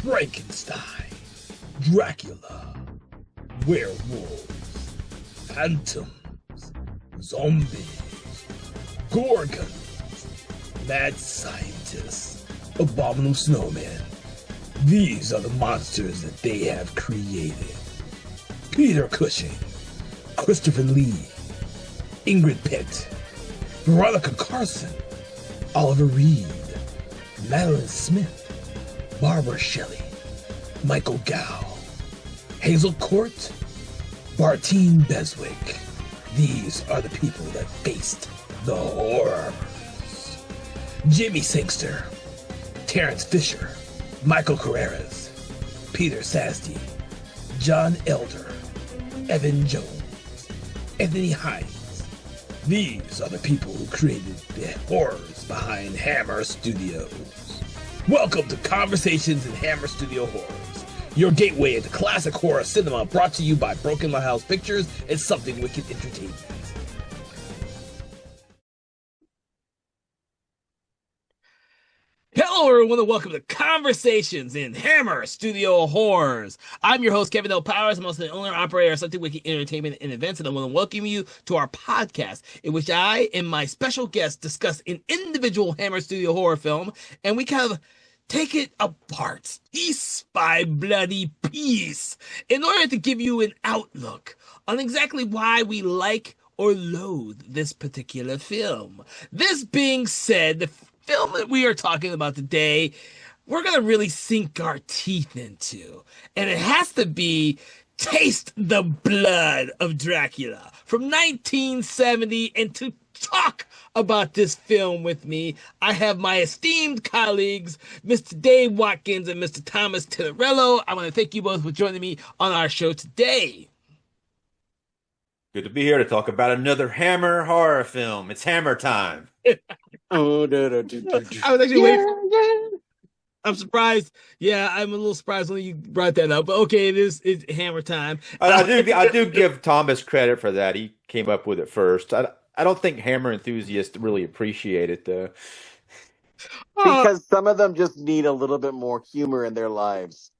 Frankenstein, Dracula, werewolves, phantoms, zombies, gorgons, mad scientists, abominable snowmen. These are the monsters that they have created. Peter Cushing, Christopher Lee, Ingrid Pitt, Veronica Carson, Oliver Reed, Madeline Smith, Barbara Shelley, Michael Gow, Hazel Court, Bartine Beswick. These are the people that faced the horrors. Jimmy Sangster, Terrence Fisher, Michael Carreras, Peter Sasdy, John Elder, Evan Jones, Anthony Hines. These are the people who created the horrors behind Hammer Studios. Welcome to Conversations in Hammer Studio Horrors, your gateway into classic horror cinema, brought to you by Broken Lighthouse Pictures and Something Wicked Entertainment. Hello, everyone, and welcome to Conversations in Hammer Studio Horrors. I'm your host, Kevin L. Powers. I'm also the owner and operator of Something Wicked Entertainment and Events, and I want to welcome you to our podcast, in which I and my special guest discuss an individual Hammer Studio horror film, and we kind of take it apart, piece by bloody piece, in order to give you an outlook on exactly why we like or loathe this particular film. This being said, the film that we are talking about today, we're going to really sink our teeth into. And it has to be Taste the Blood of Dracula from 1970. And to talk about this film with me, I have my esteemed colleagues, Mr. Dave Watkins and Mr. Thomas Tinnerello. I want to thank you both for joining me on our show today. Good to be here to talk about another Hammer horror film. It's Hammer time. I was actually waiting. I'm surprised. Yeah, I'm a little surprised when you brought that up. But okay, it's Hammer time. I do give Thomas credit for that. He came up with it first. I don't think Hammer enthusiasts really appreciate it though. Because some of them just need a little bit more humor in their lives.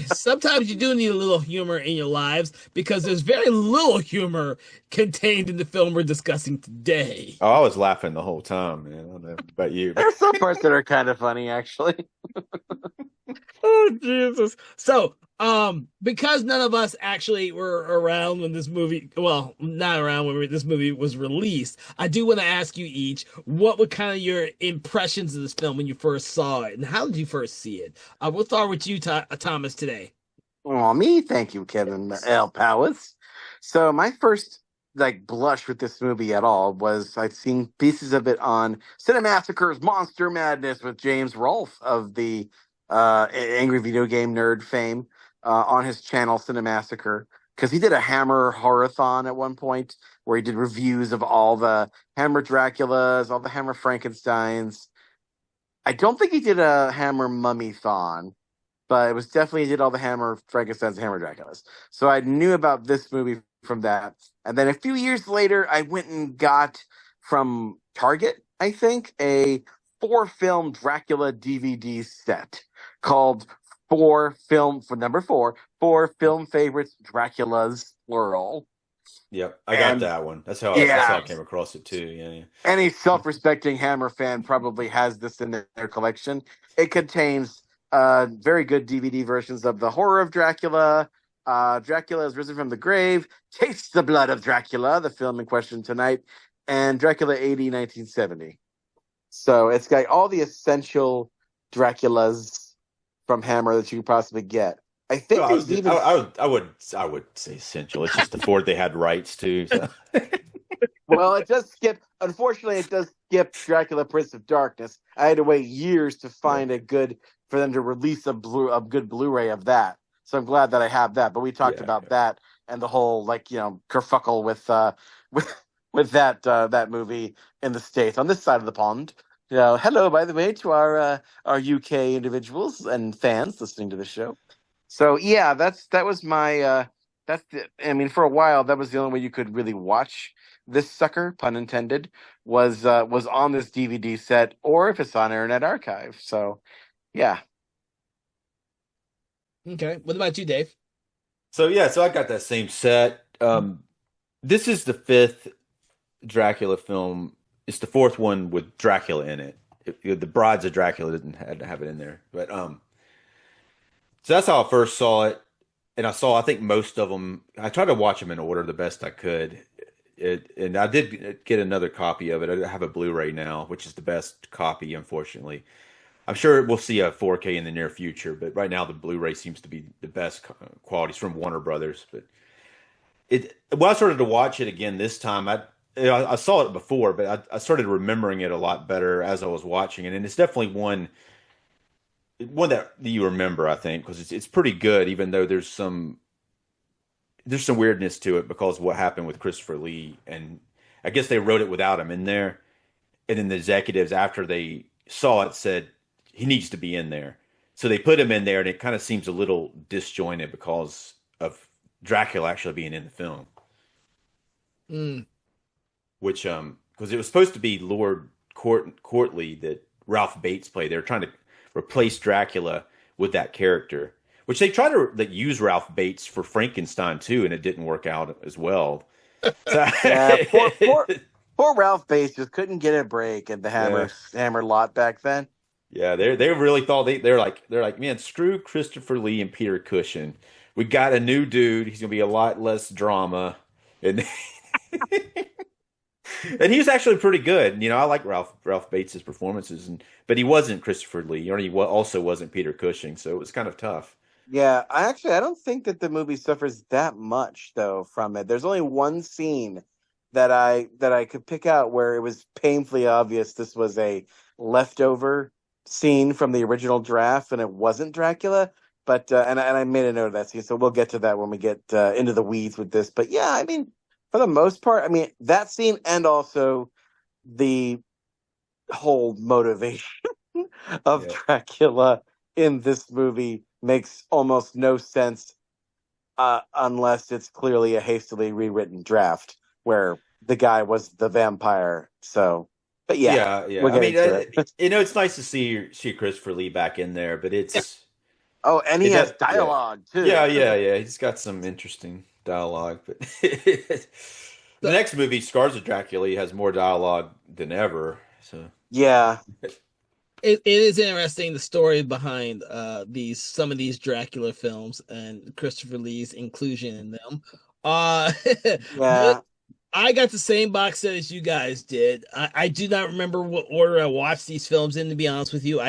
Sometimes you do need a little humor in your lives, because there's very little humor contained in the film we're discussing today. Oh, I was laughing the whole time, man. I don't know about you. There's some parts that are kind of funny, actually. Oh, Jesus. So, because none of us actually were around when this movie, well, not around when this movie was released, I do want to ask you each, what were kind of your impressions of this film when you first saw it, and how did you first see it? We'll start with you, Thomas, today. Oh, me? Thank you, Kevin L. Powers. So my first blush with this movie at all was I'd seen pieces of it on Cinemassacre's Monster Madness with James Rolfe of the Angry Video Game Nerd fame on his channel Cinemassacre, because he did a Hammer Horror-thon at one point where he did reviews of all the Hammer Draculas, all the Hammer Frankensteins. I don't think he did a Hammer Mummy-thon, but it was definitely he did all the Hammer Frankensteins and Hammer Draculas. So I knew about this movie from that. And then a few years later, I went and got from Target, I think, a 4-film Dracula DVD set called Four Film Favorites Draculas, plural. Yep, I got that one. That's how I came across it too. Yeah. Any self-respecting Hammer fan probably has this in their collection. It contains very good DVD versions of The Horror of Dracula, Dracula has Risen from the Grave, Taste the Blood of Dracula, the film in question tonight, and Dracula AD 1970. So it's got all the essential Draculas from Hammer that you could possibly get. I think I would say essential. It's just the four they had rights to. So. Well, it does skip. Unfortunately, it does skip Dracula Prince of Darkness. I had to wait years to find for them to release a good Blu-ray of that. So I'm glad that I have that. But we talked about that and the whole kerfuffle with that movie in the States on this side of the pond. Hello, by the way, to our UK individuals and fans listening to the show. So yeah, that was my for a while that was the only way you could really watch this sucker, pun intended, was on this DVD set, or if it's on Internet Archive. So yeah. Okay. What about you, Dave? So yeah, so I got that same set. This is the fifth Dracula film. It's the fourth one with Dracula in it. The Brides of Dracula didn't had to have it in there, but so that's how I first saw it, and I think most of them. I tried to watch them in order the best I could. And I did get another copy of it. I have a Blu-ray now, which is the best copy, unfortunately. I'm sure we'll see a 4K in the near future, but right now the Blu-ray seems to be the best quality. It's from Warner Brothers. But when I started to watch it again this time, I saw it before, but I started remembering it a lot better as I was watching it, and it's definitely one that you remember, I think, because it's pretty good, even though there's some weirdness to it because of what happened with Christopher Lee, and I guess they wrote it without him in there, and then the executives after they saw it said he needs to be in there, so they put him in there, and it kind of seems a little disjointed because of Dracula actually being in the film, Mm. which because it was supposed to be Lord Courtly that Ralph Bates played. They were trying to replace Dracula with that character, which they tried to like, use Ralph Bates for Frankenstein too, and it didn't work out as well. So, Yeah, poor Ralph Bates just couldn't get a break at the yeah, Hammer lot back then. yeah, they really thought they're like, man, screw Christopher Lee and Peter Cushing. We got a new dude. He's gonna be a lot less drama, and and he was actually pretty good. I like Ralph Bates's performances, but he wasn't Christopher Lee, or also wasn't Peter Cushing, so it was kind of tough. Yeah, I don't think that the movie suffers that much though from it. There's only one scene that I could pick out where it was painfully obvious this was a leftover scene from the original draft and it wasn't Dracula. But and I made a note of that scene, so we'll get to that when we get into the weeds with this. But yeah, I mean, for the most part, I mean that scene and also the whole motivation of Yeah. Dracula in this movie makes almost no sense unless it's clearly a hastily rewritten draft where the guy was the vampire. So, but yeah, Yeah, yeah. we'll I get mean, into it. it's nice to see Christopher Lee back in there, but Yeah. Oh, and he it does, has yeah, dialogue yeah, too. yeah, yeah. He's got some interesting dialogue, but the So, next movie, Scars of Dracula, he has more dialogue than ever. So Yeah. it is interesting the story behind these some of these Dracula films and Christopher Lee's inclusion in them. Uh the, Yeah. I got the same box set as you guys did. I do not remember what order I watched these films in, to be honest with you.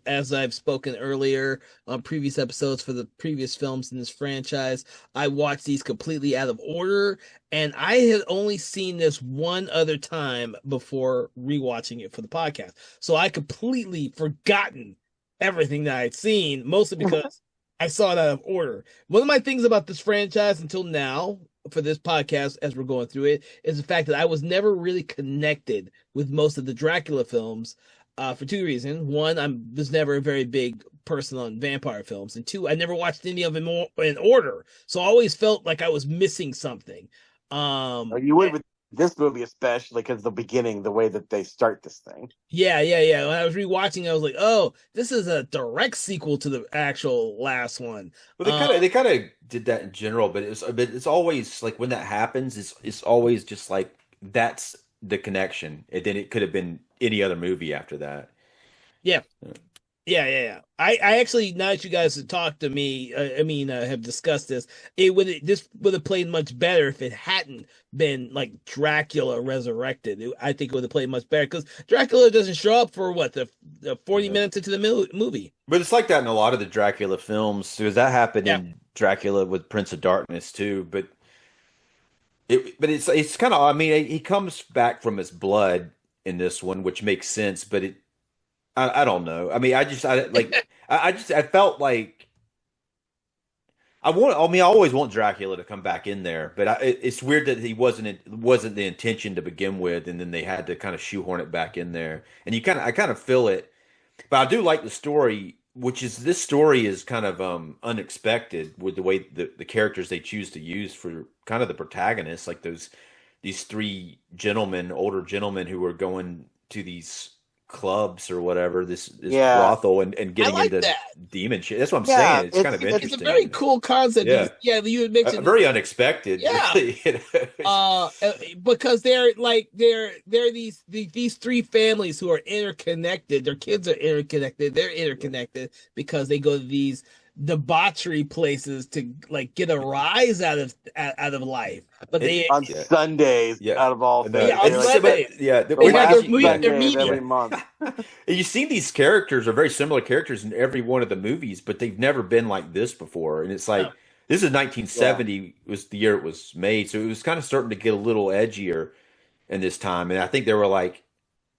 As I've spoken earlier on previous episodes for the previous films in this franchise, I watched these completely out of order, and I had only seen this one other time before rewatching it for the podcast. So I completely forgotten everything that I'd seen, mostly because I saw it out of order. One of my things about this franchise until now for this podcast as we're going through it is the fact that I was never really connected with most of the Dracula films for two reasons. One, I was never a very big person on vampire films, and two, I never watched any of them in order, so I always felt like I was missing something. Or you would with this movie, especially because the beginning, the way that they start this thing. Yeah. When I was rewatching, I was like, "Oh, this is a direct sequel to the actual last one." well, they kind of did that in general, but it's always like when that happens, it's always just like that's the connection, and then it could have been any other movie after that. Yeah, yeah. I actually, now that you guys have talked to me, have discussed this, this would have played much better if it hadn't been like Dracula Resurrected. I think it would have played much better because Dracula doesn't show up for what the 40 Yeah. minutes into the movie. But it's like that in a lot of the Dracula films because that happened Yeah, in Dracula with Prince of Darkness too. But it's kind of, I mean, he comes back from his blood in this one, which makes sense. But I don't know. I mean, I felt like I mean, I always want Dracula to come back in there, but it's weird that he wasn't the intention to begin with, and then they had to kind of shoehorn it back in there, and I kind of feel it. But I do like the story, which is this story is kind of unexpected with the way the characters they choose to use for kind of the protagonists, like these three older gentlemen who are going to these clubs or whatever, this Yeah. brothel and I getting like into that. demon shit. That's what I'm Yeah, saying. It's kind of it's It's a interesting. very cool concept. Yeah. You had mentioned Very unexpected, Yeah. really. You know? Because they're these three families who are interconnected. Their kids are interconnected. They're interconnected because they go to these debauchery places to like get a rise out of life. But they on Yeah. Sundays, Yeah. out of all And, things. Yeah, on They're like, Sunday. the They have last their meet- their Sunday of meeting. every month. And you see these characters are very similar characters in every one of the movies, but they've never been like this before. And it's like No. this is 1970 was the year it was made, so it was kind of starting to get a little edgier in this time. And I think they were like,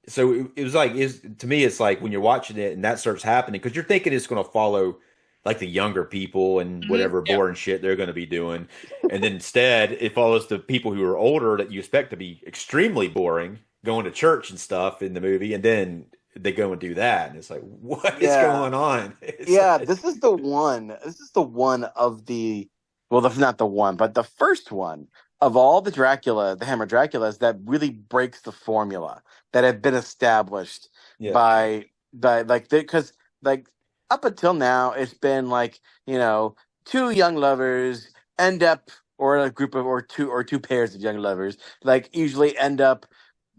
so it was like is to me, it's like when you're watching it and that starts happening because you're thinking it's going to follow like the younger people and whatever Yeah. boring shit they're going to be doing, and then instead it follows the people who are older that you expect to be extremely boring, going to church and stuff in the movie, and then they go and do that, and it's like, what is Yeah. going on? Yeah, this is the one. This is the one of the, well, not the one, but the first one of all the Hammer Draculas that really breaks the formula that had been established Yeah. by like because like up until now it's been like two young lovers end up or a group of or two pairs of young lovers like usually end up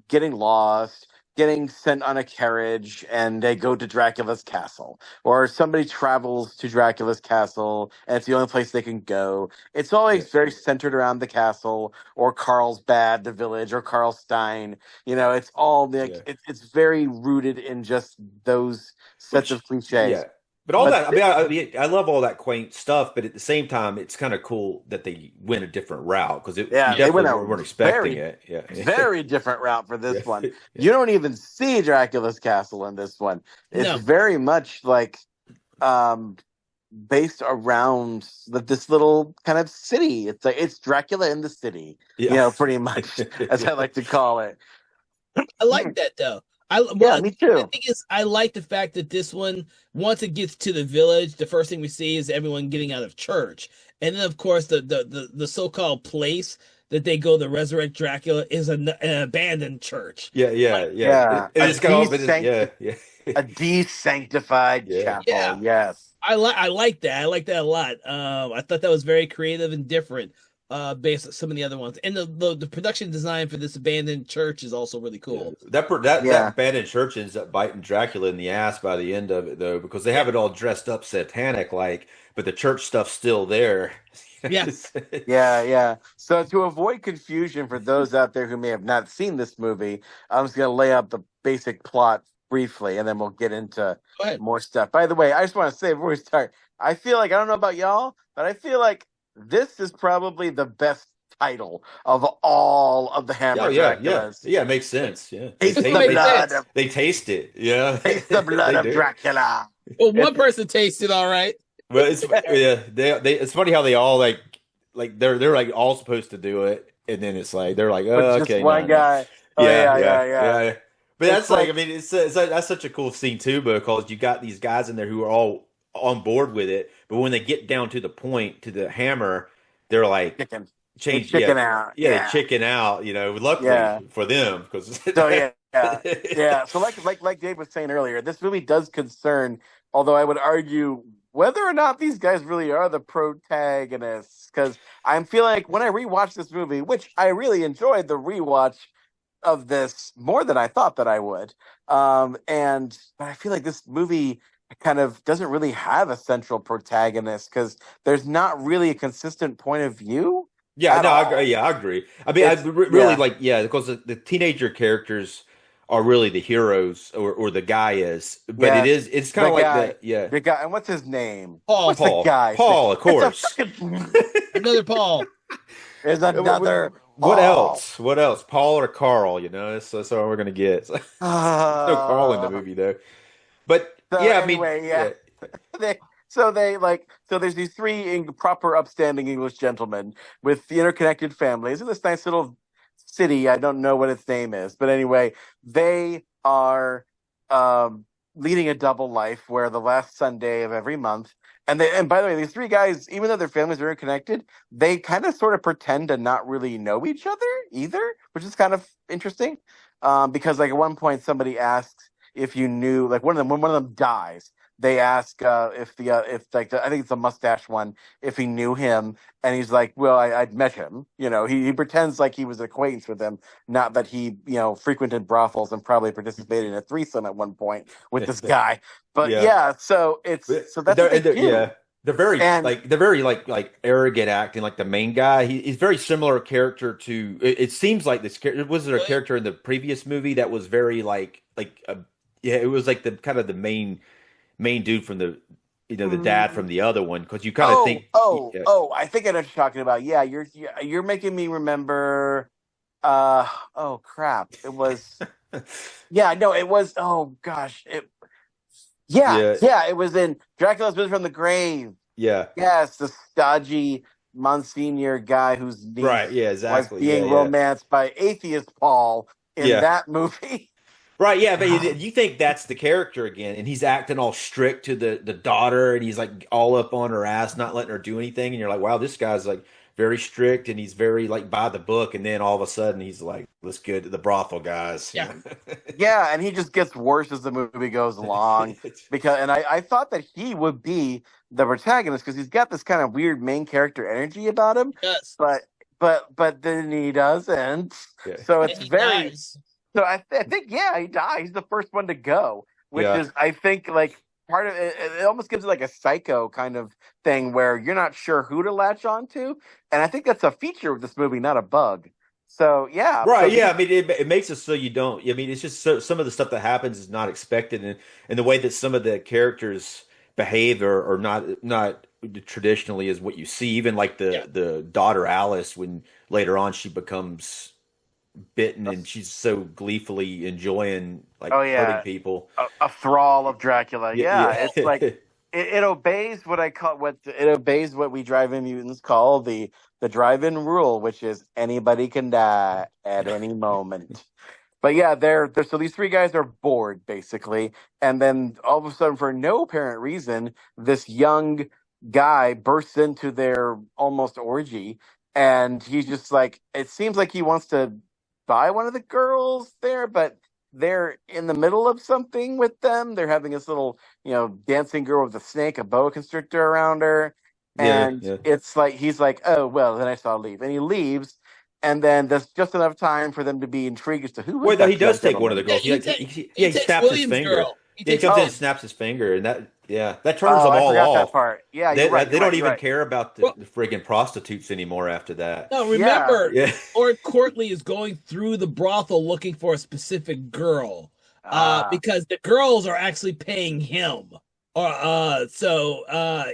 getting lost, getting sent on a carriage, and they go to Dracula's castle. Or somebody travels to Dracula's castle, and it's the only place they can go. It's always very centered around the castle, or Carlsbad, the village, or Karlstein. It's all it's very rooted in just those sets of cliches. Yeah. But all that, I mean, I love all that quaint stuff, but at the same time, it's kind of cool that they went a different route because they went a weren't expecting it. Yeah, very different route for this one. Yeah. You don't even see Dracula's castle in this one. It's very much like based around this little kind of city. It's like it's Dracula in the city, pretty much, as I like to call it. I like that though. Me too. The thing is, I like the fact that this one, once it gets to the village, the first thing we see is everyone getting out of church, and then of course the so-called place that they go to resurrect Dracula is an abandoned church. Yeah. It's got a desanctified chapel. Yeah. Yes, I like that. I like that a lot. I thought that was very creative and different. Based on some of the other ones, and the production design for this abandoned church is also really cool. That abandoned church ends up biting Dracula in the ass by the end of it, though, because they have it all dressed up satanic, like, but the church stuff's still there. Yes. Yeah. So to avoid confusion for those out there who may have not seen this movie, I'm just gonna lay out the basic plot briefly, and then we'll get into more stuff. By the way, I just want to say before we start, I feel like I don't know about y'all, but I feel like this is probably the best title of all of the Hammer Draculas. Yeah, it makes sense. Yeah, Taste the blood. They taste it. Yeah, taste the blood of Dracula. Well, one person tasted all right. Well, it's it's funny how they all like they're like all supposed to do it, and then it's like they're like, oh, just okay, one guy. Oh, yeah. But that's like I mean, it's that's such a cool scene too, because you got these guys in there who are all on board with it, but when they get down to the point to the hammer, they're like chicken out. Yeah, they chicken out. Luckily for them, because yeah. So like Dave was saying earlier, this movie does concern. Although I would argue whether or not these guys really are the protagonists, because I feel like when I rewatched this movie, which I really enjoyed the rewatch of this more than I thought that I would, but I feel like this movie kind of doesn't really have a central protagonist because there's not really a consistent point of view. I agree. I mean, I really because the teenager characters are really the heroes, or the guy is, but it's kind of like the guy. And what's his name? Paul. The guy? Paul, of course. Another Paul. There's another. What else? Paul or Carl? That's all we're gonna get. No Carl in the movie though. But So there's these three proper upstanding English gentlemen with the interconnected families in this nice little city. I don't know what its name is, but anyway, they are leading a double life where the last Sunday of every month, and by the way, these three guys, even though their families are interconnected, they kind of sort of pretend to not really know each other either, which is kind of interesting. Because like at one point somebody asks, if you knew, like one of them, when one of them dies, they ask I think it's the mustache one, if he knew him, and he's like, well, I'd met him. He pretends like he was an acquaintance with him, not that he frequented brothels and probably participated in a threesome at one point with this guy. But Yeah. yeah, so that's what they do. Yeah. And They're very like arrogant acting, like the main guy. He's very similar character to it seems like this character was there a character in the previous movie that was very yeah, it was like the kind of the main dude from the dad from the other one, because you kind of think I think I know what you're talking about. Yeah, you're making me remember. Oh crap! It was. Yeah, no, it was. Oh gosh, it was in Dracula's Visit from the Grave. Yeah. Yes, the stodgy Monsignor guy whose niece Right. Yeah. Exactly. was being romanced by atheist Paul in that movie. Right, yeah, but you think that's the character again, and he's acting all strict to the daughter, and he's like all up on her ass, not letting her do anything, and you're like, wow, this guy's like very strict, and he's very like by the book, and then all of a sudden he's like, let's go to the brothel, guys. Yeah. Yeah, and he just gets worse as the movie goes along, and I thought that he would be the protagonist because he's got this kind of weird main character energy about him. Yes. But then he doesn't. Yeah. So it's very. Dies. So I think he dies. He's the first one to go, which is I think like part of it. It almost gives it like a Psycho kind of thing where you're not sure who to latch onto, and I think that's a feature of this movie, not a bug. So yeah, Right, so yeah. I mean, it makes it so you don't. I mean, it's just some of the stuff that happens is not expected, and the way that some of the characters behave are not traditionally is what you see. Even like the daughter Alice, when later on she becomes bitten and she's so gleefully enjoying hurting people. A thrall of Dracula. Yeah. It's like it it obeys what we drive-in mutants call the drive-in rule, which is anybody can die at any moment. But yeah, so these three guys are bored basically, and then all of a sudden, for no apparent reason, this young guy bursts into their almost orgy, and he's just like, it seems like he wants to buy one of the girls there, but they're in the middle of something with them. They're having this little, dancing girl with a snake, a boa constrictor around her. And it's like, he's like, oh, well, then I saw leave. And he leaves. And then there's just enough time for them to be intrigued as to who was Wait, no, he does take one of the girls. Yeah, he snaps his finger. Girl. He comes in and snaps his finger, and that turns them all off. That part. Yeah, they don't even care about the friggin' prostitutes anymore after that. No, remember, Lord Courtly is going through the brothel looking for a specific girl, because the girls are actually paying him. So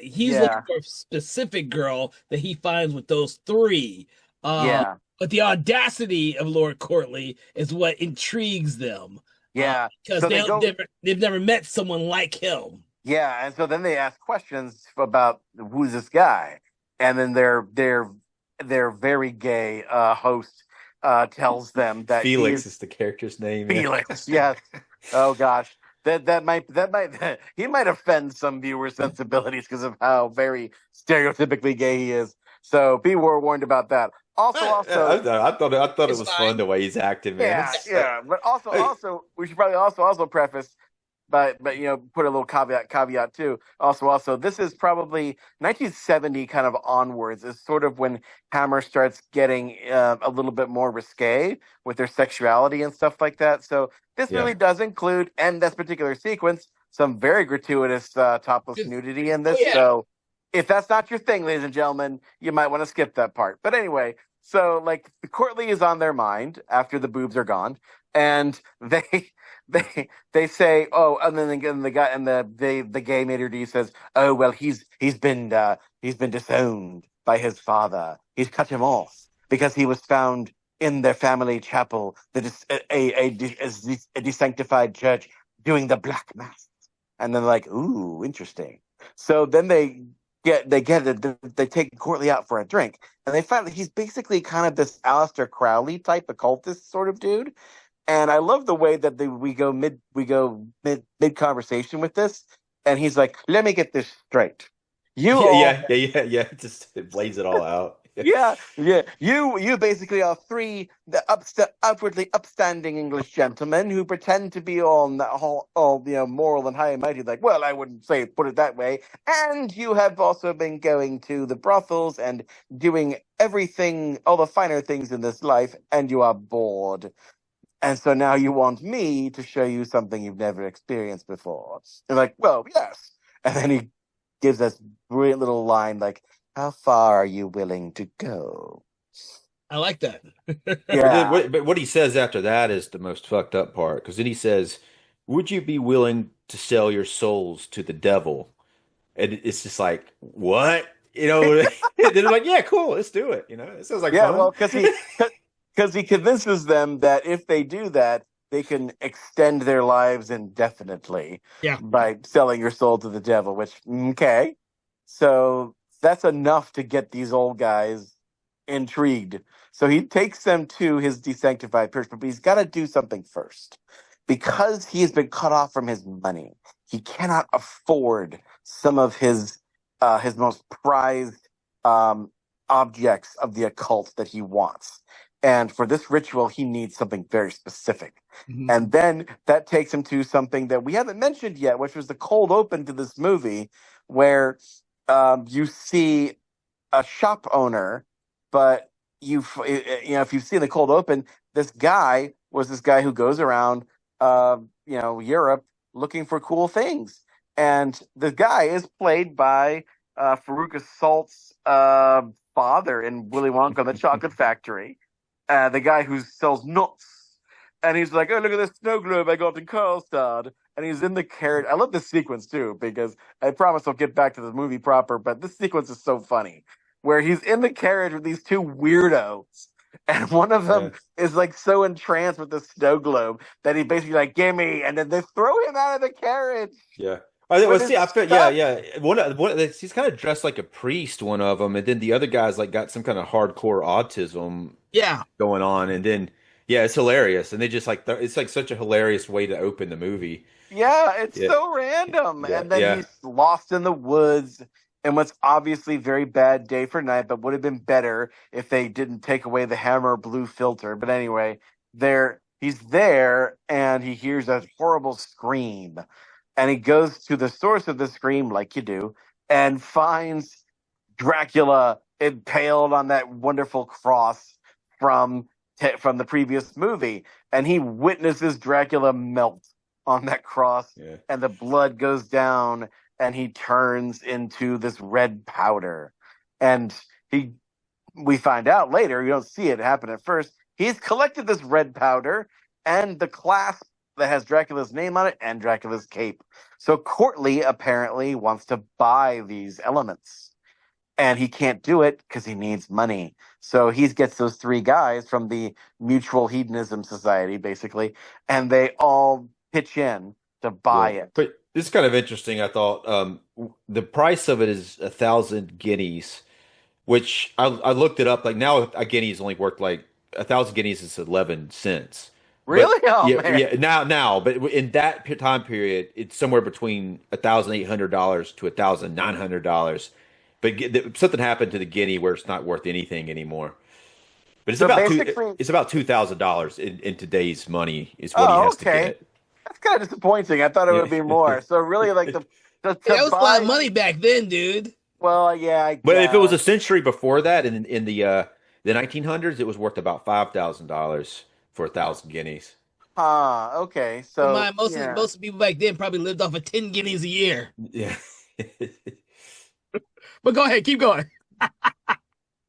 he's looking for a specific girl that he finds with those three. But the audacity of Lord Courtly is what intrigues them. Yeah, because they've never met someone like him. Yeah, and so then they ask questions about who's this guy, and then their very gay host tells them that Felix is the character's name. Felix, yes. Oh gosh, that might he might offend some viewers' sensibilities because of how very stereotypically gay he is. So be warned about that. I thought it was fun the way he's acting, man. Yeah. But also, we should probably also preface, but put a little caveat too. Also, this is probably 1970 kind of onwards is sort of when Hammer starts getting a little bit more risque with their sexuality and stuff like that. So this really does include, and this particular sequence, some very gratuitous topless nudity in this. So if that's not your thing, ladies and gentlemen, you might want to skip that part. But anyway. So, like, Courtly is on their mind after the boobs are gone, and they say, oh, and then the guy and the gay maitre d' says, oh, well, he's been disowned by his father. He's cut him off because he was found in their family chapel, a desanctified church, doing the black mass. And then like, ooh, interesting. So then they take Courtly out for a drink, and they find that he's basically kind of this Aleister Crowley type occultist sort of dude. And I love the way that we go mid conversation with this, and he's like, "Let me get this straight. You Just lays it all out. Yeah, yeah. You basically are three outwardly upstanding English gentlemen who pretend to be all moral and high and mighty. Like, well, I wouldn't say put it that way. And you have also been going to the brothels and doing everything, all the finer things in this life, and you are bored. And so now you want me to show you something you've never experienced before. And like, well, yes. And then he gives us brilliant little line like, how far are you willing to go? I like that. Yeah. But what he says after that is the most fucked up part, because then he says, "Would you be willing to sell your souls to the devil?" And it's just like, what? And then they're like, "Yeah, cool, let's do it." It sounds like Yeah, fun. well, because he convinces them that if they do that, they can extend their lives indefinitely Yeah. by selling your soul to the devil, which, okay. So that's enough to get these old guys intrigued. So he takes them to his desanctified church, but he's got to do something first. Because he has been cut off from his money, he cannot afford some of his most prized objects of the occult that he wants. And for this ritual, he needs something very specific. Mhm. And then that takes him to something that we haven't mentioned yet, which was the cold open to this movie, where you see a shop owner, but if you've seen the cold open, this guy was this guy who goes around, Europe looking for cool things, and the guy is played by Farouk Assault's father in Willy Wonka and the Chocolate Factory, the guy who sells nuts. And he's like, oh, look at this snow globe I got in Karlstad. And he's in the carriage. I love this sequence, too, because I promise I'll get back to the movie proper, but this sequence is so funny, where he's in the carriage with these two weirdos. And one of them is like so entranced with the snow globe that he basically like, gimme. And then they throw him out of the carriage. Yeah. With See, I his feel, stuff. yeah. He's kind of dressed like a priest, one of them, and then the other guy's like got some kind of hardcore autism Yeah. going on, and then yeah, it's hilarious, and they just like it's like such a hilarious way to open the movie. Yeah, it's Yeah, so random. yeah, And then yeah, he's lost in the woods in what's obviously very bad day for night, but would have been better if they didn't take away the hammer blue filter. But anyway, he's there and he hears a horrible scream. And he goes to the source of the scream, like you do, and finds Dracula impaled on that wonderful cross from from the previous movie. And he witnesses Dracula melt on that cross, yeah. and the blood goes down, and he turns into this red powder. And we find out later, you don't see it happen at first, he's collected this red powder and the clasp that has Dracula's name on it and Dracula's cape. So Courtly apparently wants to buy these elements. And he can't do it because he needs money. So he gets those three guys from the Mutual Hedonism Society, basically, and they all pitch in to buy Yeah. it. But this is kind of interesting. I thought the price of it is 1,000 guineas, which I looked it up. Like now, a guinea is only worth like 1,000 guineas is 11 cents. But Really? Oh, yeah, man. now, but in that time period, it's somewhere between $1,800 to $1,900. But something happened to the guinea where it's not worth anything anymore. But So basically, it's about $2,000 in today's money is what he oh, has to okay. get. That's kind of disappointing. I thought it Yeah. would be more. So really, like Hey, to that was a lot buy. of money back then, dude. Well, yeah, I But if it was a guess. century before that, in the 1900s, it was worth about $5,000 for 1,000 guineas. Okay. But So most of yeah. most of the people back then probably lived off of 10 guineas a year. Yeah. But go ahead, keep going.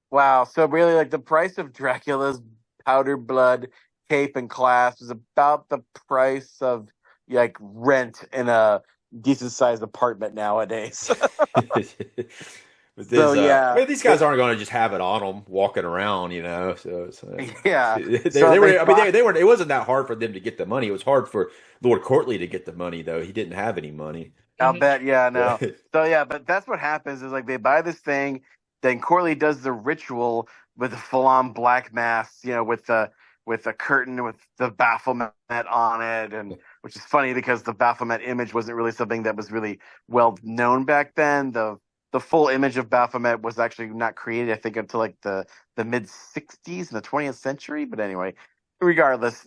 Wow. So really, like the price of Dracula's powder blood cape and clasp is about the price of like rent in a decent sized apartment nowadays. But So I yeah, mean, these guys aren't going to just have it on them walking around, So yeah. So they they were. I mean, buy. they were. It wasn't that hard for them to get the money. It was hard for Lord Courtly to get the money, though. He didn't have any money. I'll Mhm. bet. Yeah. Yeah. No. So yeah, but that's what happens is like they buy this thing, then Corley does the ritual with the full on black mass, with the curtain with the Baphomet on it, and which is funny because the Baphomet image wasn't really something that was really well known back then. The the full image of Baphomet was actually not created, I think, until like the mid '60s in the 20th century. But anyway, regardless,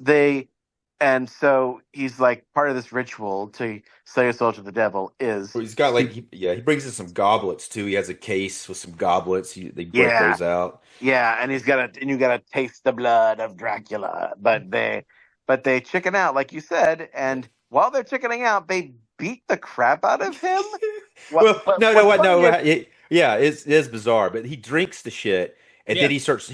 and so he's like part of this ritual to sell your soul to the devil is He's got to, like he brings in some goblets too. He has a case with some goblets. They break yeah, those out. yeah, and you gotta taste the blood of Dracula. But they chicken out, like you said, and while they're chickening out, they beat the crap out of him. Well, But no, no, what's what, funny no, is, yeah, it is bizarre. But he drinks the shit, and Yeah. then he starts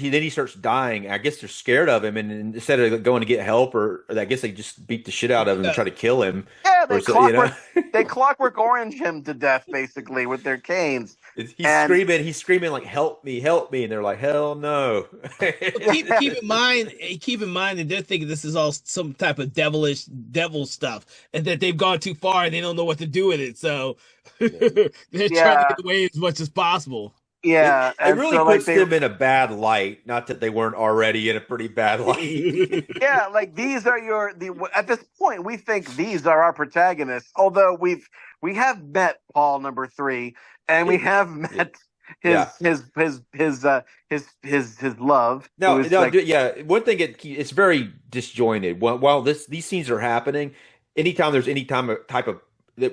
dying. I guess they're scared of him, and instead of going to get help, or I guess they just beat the shit out of him and Yeah. try to kill him, yeah, or so, you know. they clockwork orange him to death basically with their canes, and He's screaming like help me," and they're like, "Hell no!" But keep in mind that they're thinking this is all some type of devil stuff, and that they've gone too far and they don't know what to do with it. So they're trying to yeah, get away as much as possible. yeah, It and really so like puts they them in a bad light. Not that they weren't already in a pretty bad light. yeah, like these are at this point we think these are our protagonists. Although we have met Paul number three, and we have Yeah. met his Yeah. his love, who No, is no, like yeah. One thing it's very disjointed. While these scenes are happening, anytime there's any time type of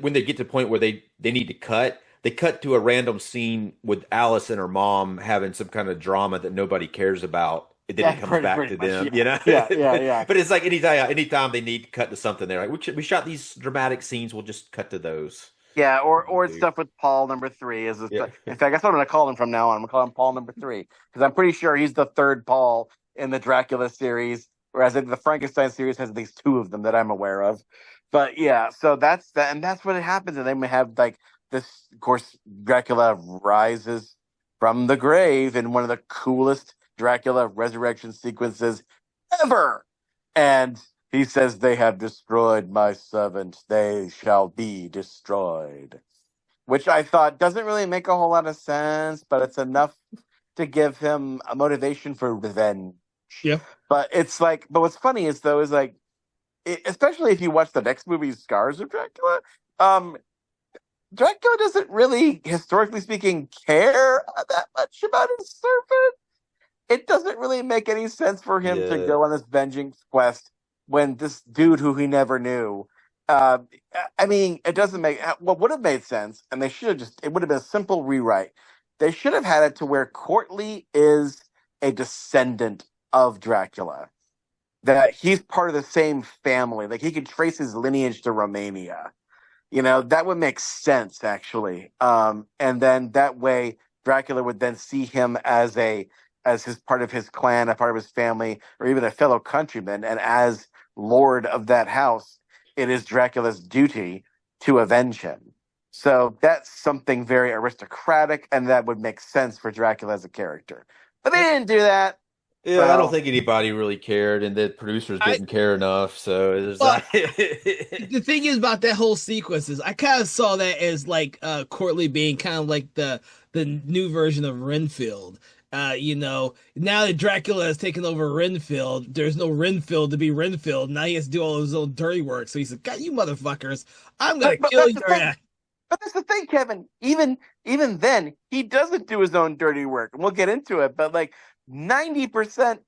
when they get to the point where they need to cut, they cut to a random scene with Alice and her mom having some kind of drama that nobody cares about. And then yeah, it comes back pretty to much, them, yeah, yeah, yeah, yeah. but it's like anytime they need to cut to something, they're like, we shot these dramatic scenes, we'll just cut to those. Yeah, or it's stuff with Paul number three. Yeah. In fact, that's what I'm going to call him from now on. I'm going to call him Paul number three because I'm pretty sure he's the third Paul in the Dracula series, whereas the Frankenstein series has at least two of them that I'm aware of. But yeah, so that's that, and that's what happens. And then we have like this. Of course, Dracula rises from the grave in one of the coolest Dracula resurrection sequences ever, and he says, "They have destroyed my servant. They shall be destroyed." Which I thought doesn't really make a whole lot of sense, but it's enough to give him a motivation for revenge. Yeah. But it's like, but what's funny is though, is like, especially if you watch the next movie, Scars of Dracula, um, Dracula doesn't really, historically speaking, care that much about his servant. It doesn't really make any sense for him to Yeah. go on this vengeance quest when this dude who he never knew. Uh, I mean, it doesn't make what would have made sense, and they should have just. It would have been a simple rewrite. They should have had it to where Courtly is a descendant of Dracula, that he's part of the same family. Like he could trace his lineage to Romania. That would make sense actually. And then that way Dracula would then see him as his part of his clan, a part of his family, or even a fellow countryman. And as lord of that house, it is Dracula's duty to avenge him. So that's something very aristocratic, and that would make sense for Dracula as a character. But they didn't do that. Yeah, I don't So think anybody really cared, and the producers I didn't care enough. So it was well, like, the thing is about that whole sequence is I kind of saw that as like Courtly being kind of like the new version of Renfield. Now that Dracula has taken over Renfield, there's no Renfield to be Renfield. Now he has to do all his own dirty work. So he said, "God, you motherfuckers, I'm gonna but kill that's the your thing. ass." But that's the thing, Kevin. Even then, he doesn't do his own dirty work. And we'll get into it, but like 90%,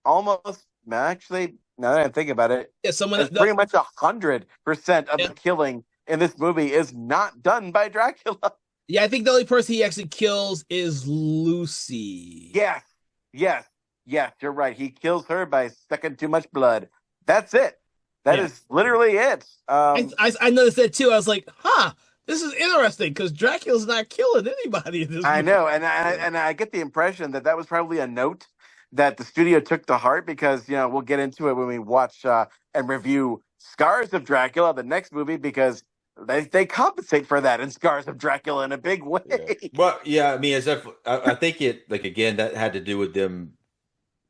almost actually, now that I think about it, Yeah, someone. is pretty much 100% of Yeah, the killing in this movie is not done by Dracula. yeah. I think the only person he actually kills is Lucy. Yes, yes, yes. You're right. He kills her by sucking too much blood. That's it. That Yeah, is literally it. I noticed that too. I was like, "Huh, this is interesting," because Dracula's not killing anybody in this I movie. know, and I get the impression that was probably a note that the studio took to heart because we'll get into it when we watch and review Scars of Dracula, the next movie, because they compensate for that in Scars of Dracula in a big yeah. way. Well, yeah. I mean, I think it like again that had to do with them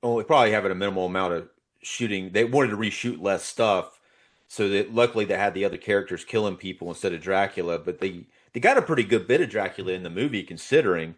only probably having a minimal amount of shooting. They wanted to reshoot less stuff, so that luckily they had the other characters killing people instead of Dracula. But they got a pretty good bit of Dracula in the movie considering.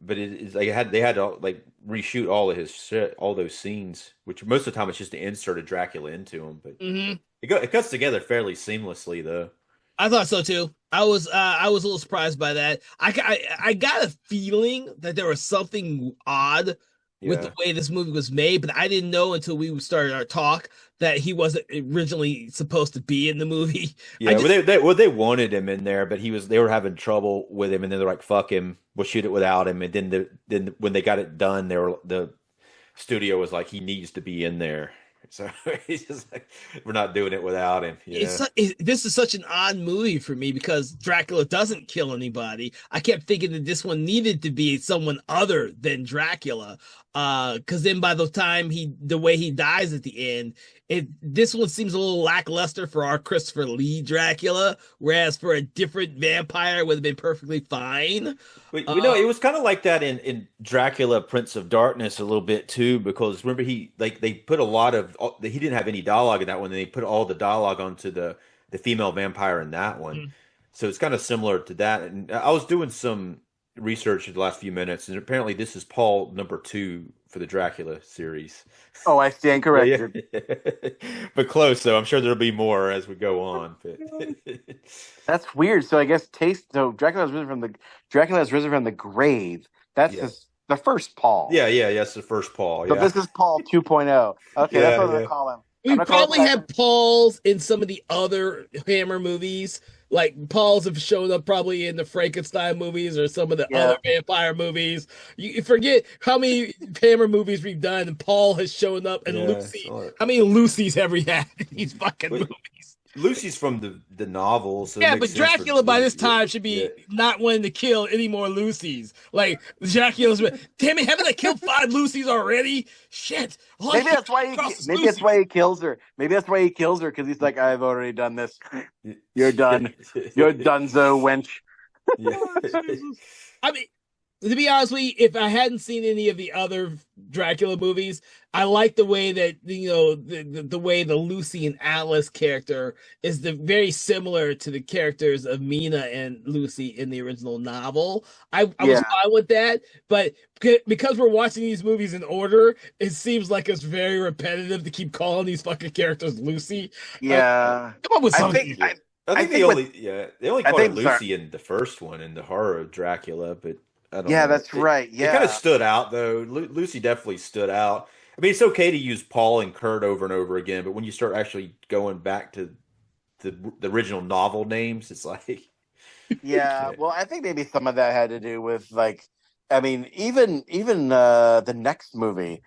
But it's like they had to like reshoot all of his shit, all those scenes, which most of the time it's just to insert a Dracula into them. But Hmm. it cuts together fairly seamlessly though. I thought so too. I was a little surprised by that. I got a feeling that there was something odd with the Yeah. way this movie was made, but I didn't know until we started our talk that he wasn't originally supposed to be in the movie. I Yeah, well, just they wanted him in there, but they were having trouble with him, and then they're like, "Fuck him, we'll shoot it without him." And then when they got it done, the studio was like, "He needs to be in there." So he's just like, "We're not doing it without him." Yeah, this is such an odd movie for me because Dracula doesn't kill anybody. I kept thinking that this one needed to be someone other than Dracula. Because then by the time the way he dies at the end, this one seems a little lackluster for our Christopher Lee Dracula, whereas for a different vampire it would have been perfectly fine. we know it was kind of like that in Dracula, Prince of Darkness a little bit too, because remember they put a lot of he didn't have any dialogue in that one, and they put all the dialogue onto the female vampire in that one. Mm. So it's kind of similar to that. And I was doing some research in the last few minutes, and apparently this is Paul number 2 for the Dracula series. Oh, I stand Yeah. corrected. But close, so I'm sure there'll be more as we go on. But That's weird. So I guess Dracula has risen from the grave. That's yeah, the first Paul. yeah, it's the first Paul. So Yeah, this is Paul 2.0. Okay, that's yeah, what I'm gonna yeah. call him. I'm We gonna call him probably have Pauls in some of the other Hammer movies. Like Pauls have shown up probably in the Frankenstein movies or some of the Yeah. other vampire movies. You forget how many Hammer movies we've done, and Paul has shown up, and Yeah, Lucy. so- How many Lucys have we had in these fucking Wait, movies? Lucy's from the novel, so it Yeah, makes but sense for Dracula by this Lucy. time should be not wanting to kill any more Lucys. Like Dracula's, damn it, haven't I killed 5 Lucys already? Shit. All I Maybe that's why cross is maybe Lucy. that's why he kills her. Maybe that's why he kills her because he's like, I've already done this. Yeah. You're done. You're donezo, wench. Yeah. I mean, to be honest with you, if I hadn't seen any of the other Dracula movies, I like the way that the way the Lucy and Alice character is very similar to the characters of Mina and Lucy in the original novel. I was Yeah. fine with that, but because we're watching these movies in order, it seems like it's very repetitive to keep calling these fucking characters Lucy. Yeah. Come up with I something. think I, I think think they only I called her think- sorry. Lucy in the first one in the horror of Dracula, but I don't yeah, know. that's right. It kind of Yeah. stood out though. Lucy definitely stood out. I mean, it's okay to use Paul and Kurt over and over again, but when you start actually going back to the original novel names, it's like Yeah. Well, I think maybe some of that had to do with like, I mean, even the next movie,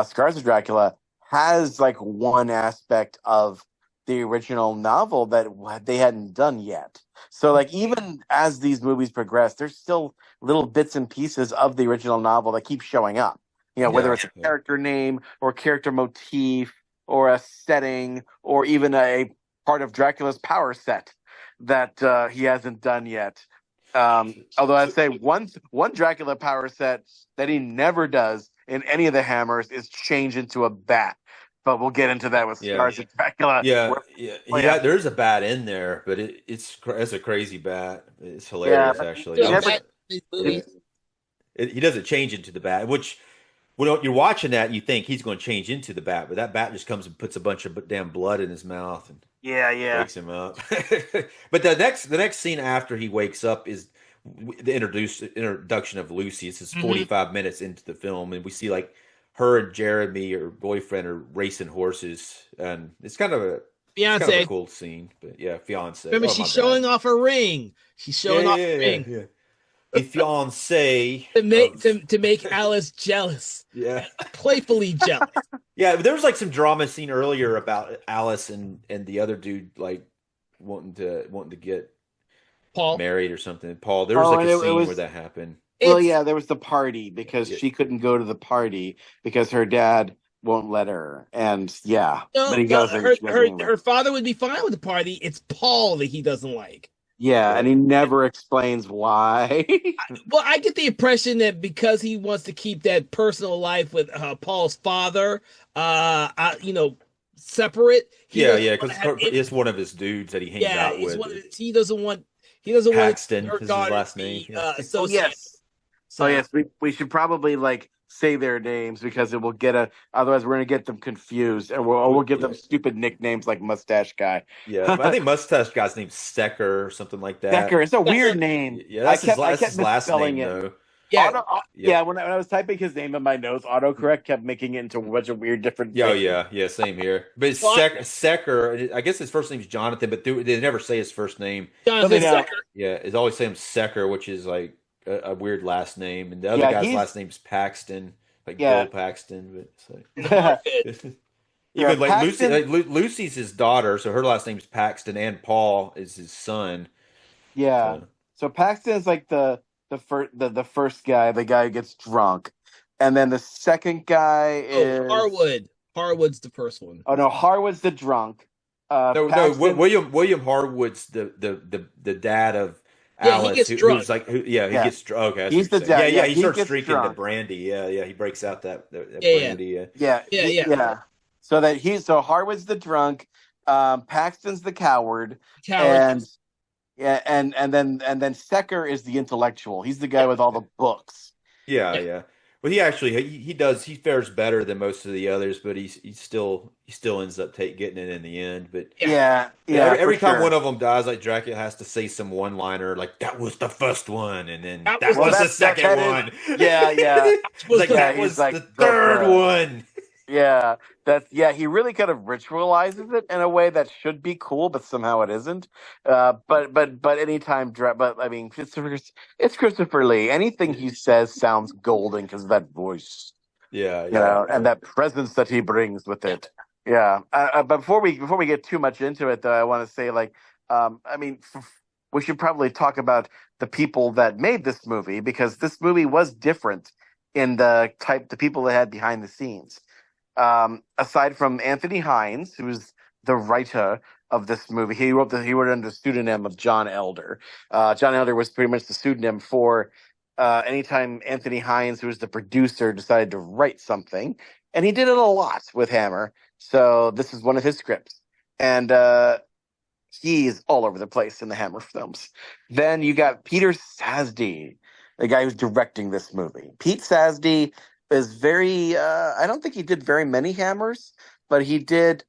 Scars of Dracula, has like one aspect of the original novel that they hadn't done yet. So like even as these movies progress, there's still little bits and pieces of the original novel that keep showing up. You know, whether Yeah, it's a yeah. character name or character motif or a setting or even a part of Dracula's power set that he hasn't done yet. Although I'd say one Dracula power set that he never does in any of the Hammers is change into a bat. But we'll get into that with Yeah. Scars of Dracula. Yeah, Where- yeah. There's a bat in there, but it's a crazy bat. It's hilarious, but actually. Yeah, never- but these movies. He doesn't change into the bat, which when you're watching that, you think he's going to change into the bat, but that bat just comes and puts a bunch of damn blood in his mouth and yeah. wakes him up. But the next scene after he wakes up is the introduction of Lucy. It's 45 minutes into the film, and we see like her and Jeremy, her boyfriend, are racing horses, and it's kind of a Beyonce. cool scene. But yeah, fiance. Remember, Oh, she's my showing God. off her ring. She's showing off her ring Yeah. The fiance to make Alice jealous, yeah. playfully jealous. Yeah, there was like some drama scene earlier about Alice and the other dude like wanting to get Paul. married or something. Paul, there was Oh, like and a it scene was- where that happened. Well, It's- yeah, there was the party because Yeah. she couldn't go to the party because her dad won't let her. And yeah, No, but he goes and she doesn't anyway. her father would be fine with the party. It's Paul that he doesn't like. Yeah, and he never explains why. Well, I get the impression that because he wants to keep that personal life with Paul's father, separate. He Yeah, doesn't yeah, wanna because have any- it's one of his dudes that he hangs yeah, out he's with. he doesn't want Paxton her is his daughter last to be, name. Yeah. Oh, associated. yes. So Oh, yes, we should probably like say their names because it will otherwise we're going to get them confused, and we'll give them stupid nicknames like Mustache Guy. Yeah, I think Mustache Guy's name's Secker or something like that. Decker, it's a weird name. Yeah, I that's kept his last misspelling name it. though. Yeah. Yeah, when I was typing his name in my notes, autocorrect kept making it into a bunch of weird different Yeah, things. yeah, same here. But it's Well, Secker. I guess his first name's Jonathan, but they never say his first name. Jonathan know. Secker. Yeah, it's always say him Secker, which is like a weird last name, and the other Yeah, guy's last name's Paxton, like Yeah. Bill Paxton. But it's like It's a hard fit. even like Paxton- Lucy's his daughter, so her last name's Paxton, and Paul is his son. Yeah. So Paxton is like the first guy, the guy who gets drunk, and then the second guy is Harwood. Harwood's the first one. Oh no, Harwood's the drunk. No, Paxton- William Harwood's the dad of Yeah, Alice. he gets who's drunk. like, he gets drunk. Okay, that's He's what you're the saying. dad, Yeah, yeah, he he starts gets drinking drunk. the brandy. Yeah, he breaks out that Yeah, brandy. Yeah. So Harwood's the drunk, Paxton's the coward, Coward. and then Secker is the intellectual. He's the guy with all the books. Yeah. Well, he fares better than most of the others, but he still ends up getting it in the end. But every for time sure. one of them dies, like Dracula has to say some one-liner, like that was the first one, and then that Well, was the second one. Yeah. It's like that he's was like, the third one. Yeah, he really kind of ritualizes it in a way that should be cool, but somehow it isn't. But anytime, but I mean, it's Christopher Lee. Anything he says sounds golden because of that voice, and that presence that he brings with it. Yeah. But before we get too much into it, though, I want to say we should probably talk about the people that made this movie because this movie was different in the people that had behind the scenes. Aside from Anthony Hines, who's the writer of this movie, he wrote under the pseudonym of John Elder. John Elder was pretty much the pseudonym for anytime Anthony Hines, who was the producer, decided to write something, and he did it a lot with Hammer. So this is one of his scripts, and he's all over the place in the Hammer films. Then you got Peter Sasdy, the guy who's directing this movie. Pete Sasdy is very I don't think he did very many Hammers, but he did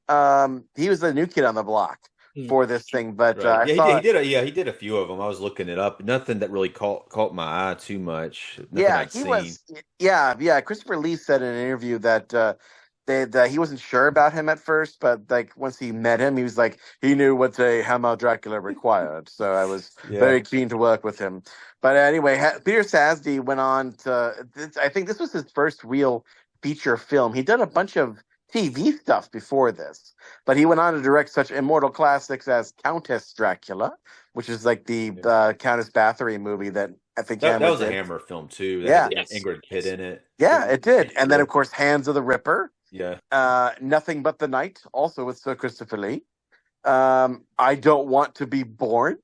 he was the new kid on the block for this thing. But right. He did a few of them. I was looking it up. Nothing that really caught my eye too much. Christopher Lee said in an interview that he wasn't sure about him at first, but like once he met him, he was like he knew what a Hammer Dracula required. So I was very keen to work with him. But anyway, Peter Sasdy went on to. I think this was his first real feature film. He'd done a bunch of TV stuff before this, but he went on to direct such immortal classics as Countess Dracula, which is like the Countess Bathory movie that I think that was did. a Hammer film too. That had Ingrid Pitt in it. Yeah, it did. And then of course Hands of the Ripper. Yeah. Nothing But the Night, also with Sir Christopher Lee. I Don't Want to Be Born,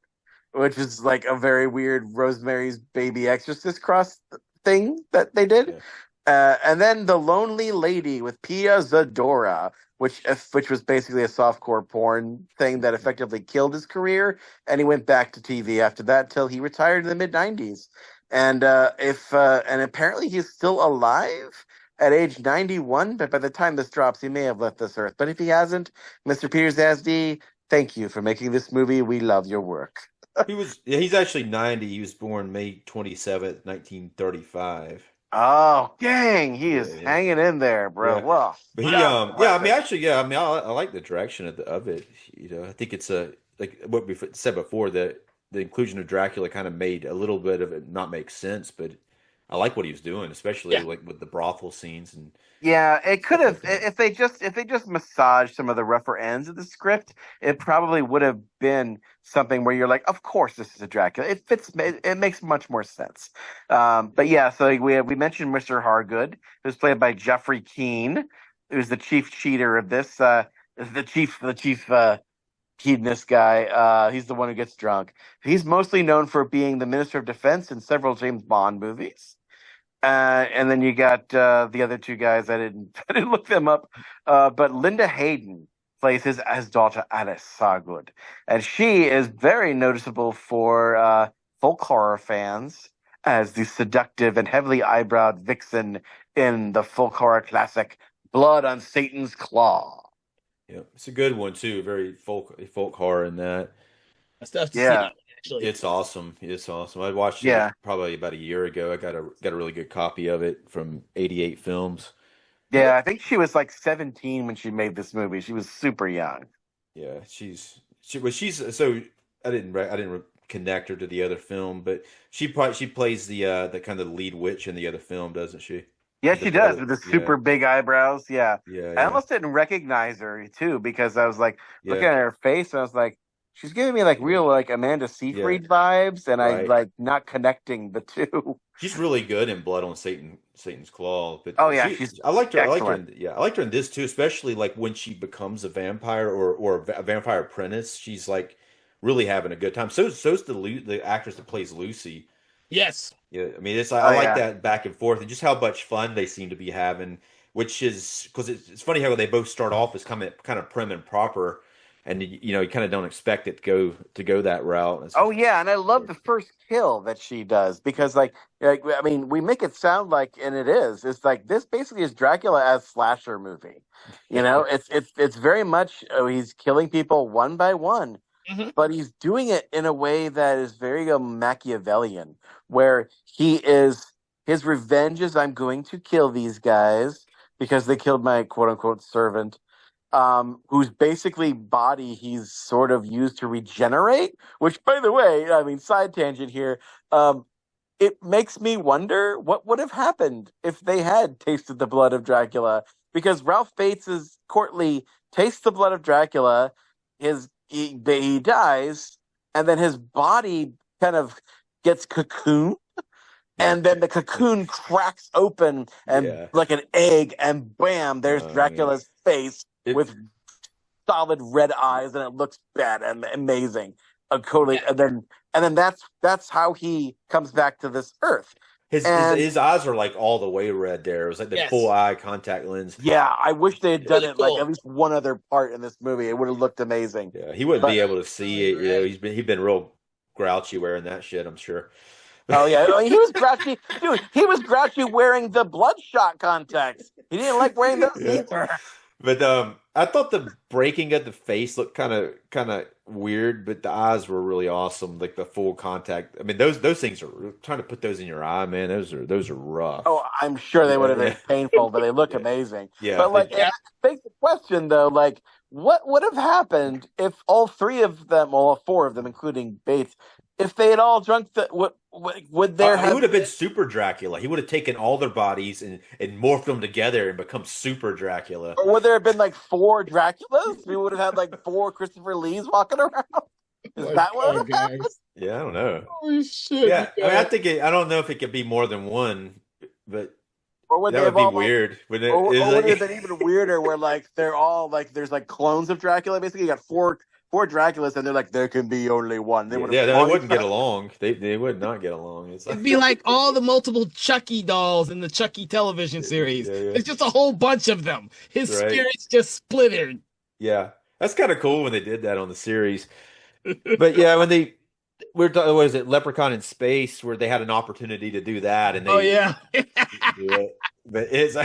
which is like a very weird Rosemary's Baby Exorcist cross thing that they did. Yeah. And then The Lonely Lady with Pia Zadora, which was basically a softcore porn thing that effectively killed his career, and he went back to TV after that till he retired in the mid-90s. And and apparently he's still alive at age 91, but by the time this drops, he may have left this earth. But if he hasn't, Mr. Peter Sasdy, thank you for making this movie. We love your work. He's actually 90. He was born May 27th, 1935. Oh, dang. He is hanging in there, bro. Yeah. Well, but he, I like the direction of it. I think it's like what we said before, that the inclusion of Dracula kind of made a little bit of it not make sense, but I like what he was doing, especially like with the brothel scenes and. Yeah, it could have if they just massaged some of the rougher ends of the script, it probably would have been something where you're like, of course this is a Dracula. It fits. It makes much more sense. But yeah, so we mentioned Mr. Hargood, who's played by Jeffrey Keane, who's the chief cheater of this. The chief hedonist guy. He's the one who gets drunk. He's mostly known for being the Minister of Defense in several James Bond movies. And then you got the other two guys. I didn't look them up. But Linda Hayden plays his daughter Alice Sargood, and she is very noticeable for folk horror fans as the seductive and heavily eyebrowed vixen in the folk horror classic Blood on Satan's Claw. Yeah, it's a good one too. Very folk horror in that. That's tough to Yeah, see, actually. It's awesome. It's awesome. I watched it yeah, probably about a year ago. I got a really good copy of it from 88 Films. yeah. I think she was like 17 when she made this movie. She was super young. Yeah, she's so I didn't connect her to the other film, but she plays the kind of lead witch in the other film, doesn't she? Yeah, The she does blood. with the Yeah, super big eyebrows. Yeah. yeah, I yeah, almost didn't recognize her too because I was like looking yeah, at her face and I was like, she's giving me like yeah, real like Amanda yeah. Seyfried vibes, and I Right. like not connecting the two. She's really good in Blood on Satan's Claw, but Oh yeah, she's I liked her. I liked her excellent. in, yeah, I liked her in this too, especially like when she becomes a vampire or a vampire apprentice. She's like really having a good time. So's the actress that plays Lucy. Yes. Yeah, I mean, I Oh like yeah. that back and forth and just how much fun they seem to be having, which is because it's funny how they both start off as kind of prim and proper, and you kind of don't expect it to go that route. Oh yeah, and I love the first kill that she does because like I mean, we make it sound like, and it is. It's like this basically is Dracula as slasher movie. You know, it's very much he's killing people one by one, Hmm. but he's doing it in a way that is very Machiavellian, where his revenge is I'm going to kill these guys because they killed my quote unquote servant, whose basically body he's sort of used to regenerate. Which, by the way, I mean, side tangent here. It makes me wonder what would have happened if they had tasted the blood of Dracula, because Ralph Bates's Courtly tastes the blood of Dracula, he dies, and then his body kind of gets cocooned, and then the cocoon cracks open and Yeah. like an egg, and bam, there's Yeah. Dracula's face It, with solid red eyes, and it looks bad and amazing. Totally, Yeah. and then that's how he comes back to this earth. his And his eyes are like all the way red there. It was like the full Yes. eye contact lens. yeah, I wish they had done Really it like cool. at least one other part in this movie. It would have looked amazing. Yeah, he wouldn't But be able to see it. Right. He'd been real grouchy wearing that shit, I'm sure. oh yeah, I mean, he was grouchy, dude. He was grouchy wearing the bloodshot contacts. He didn't like wearing those Yeah. either. But I thought the breaking of the face looked kind of weird, but the eyes were really awesome. Like the full contact. I mean, those things are trying to put those in your eye, man. Those are Oh, rough. I'm sure they would have Yeah, been painful, but they look yeah, amazing. yeah. But like, it Yeah. begs the question though, like, what would have happened if all three of them, well, all four of them, including Bates, if they had all drunk the? What would there He have would have been been? Super Dracula. He would have taken all their bodies and morphed them together and become Super Dracula. Or would there have been like four Draculas? We would have had like four Christopher Lees walking around. Is that what would have happened? Yeah, I don't know. Holy shit. Yeah, I mean, I don't know if it could be more than one, but Or would they that would have be all like? weird. Wouldn't Or, it? It's or would it have like, been even weirder, where like they're all like there's like clones of Dracula? Basically, you got four Draculas, and they're like there can be only one. They would have yeah, they fought wouldn't each get other. along. They would not get along. It's It'd like, be like all the multiple Chucky dolls in the Chucky television series. yeah, yeah, There's just a whole bunch of them. His right. spirit's just splintered. Yeah, that's kind of cool when they did that on the series. But yeah, when we're talking, what is it, Leprechaun in Space, where they had an opportunity to do that, and Oh they yeah. didn't do it. But it's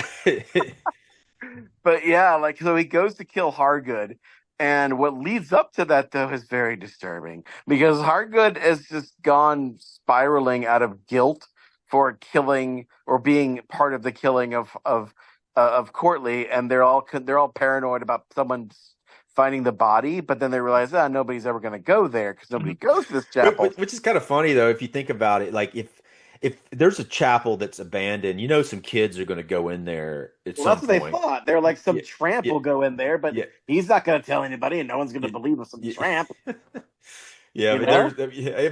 But yeah, like so he goes to kill Hargood, and what leads up to that though is very disturbing because Hargood has just gone spiraling out of guilt for killing or being part of the killing of Courtly, and they're all paranoid about someone finding the body, but then they realize nobody's ever going to go there because nobody goes to this chapel. which is kind of funny though if you think about it. Like if there's a chapel that's abandoned, some kids are going to go in there at Well, some that's what they point. thought. They're like some Yeah, tramp yeah, will go in there, but yeah, he's not going to tell anybody, and no one's going to yeah, believe of some yeah. tramp. Yeah, You but know?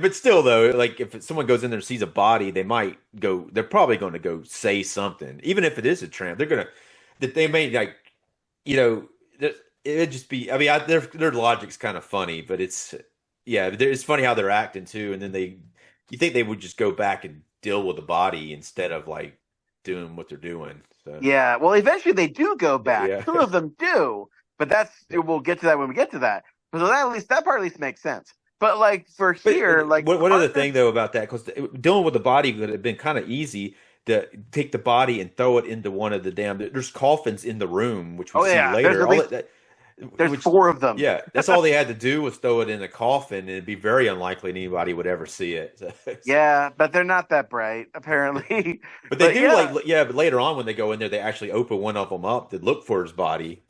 but still though, like if someone goes in there and sees a body, they might go. They're probably going to go say something, even if it is a tramp. That they may like, you know, it'd just be. I mean, their logic's kind of funny, but it's funny how they're acting too. And then you think they would just go back and deal with the body instead of like doing what they're doing. So Yeah. Well, eventually they do go back. yeah, Two of them do, but we'll get to that when we get to that. So that part at least makes sense. But like for but here, like one other thing though about that, because dealing with the body would have been kind of easy. take the body and throw it into one of the there's coffins in the room, which we Oh see yeah, there's later. at least there's Which, 4 of them. yeah, that's all they had to do was throw it in a coffin, and it'd be very unlikely anybody would ever see it. Yeah, but they're not that bright, apparently. But they But do yeah, but later on when they go in there, they actually open one of them up to look for his body.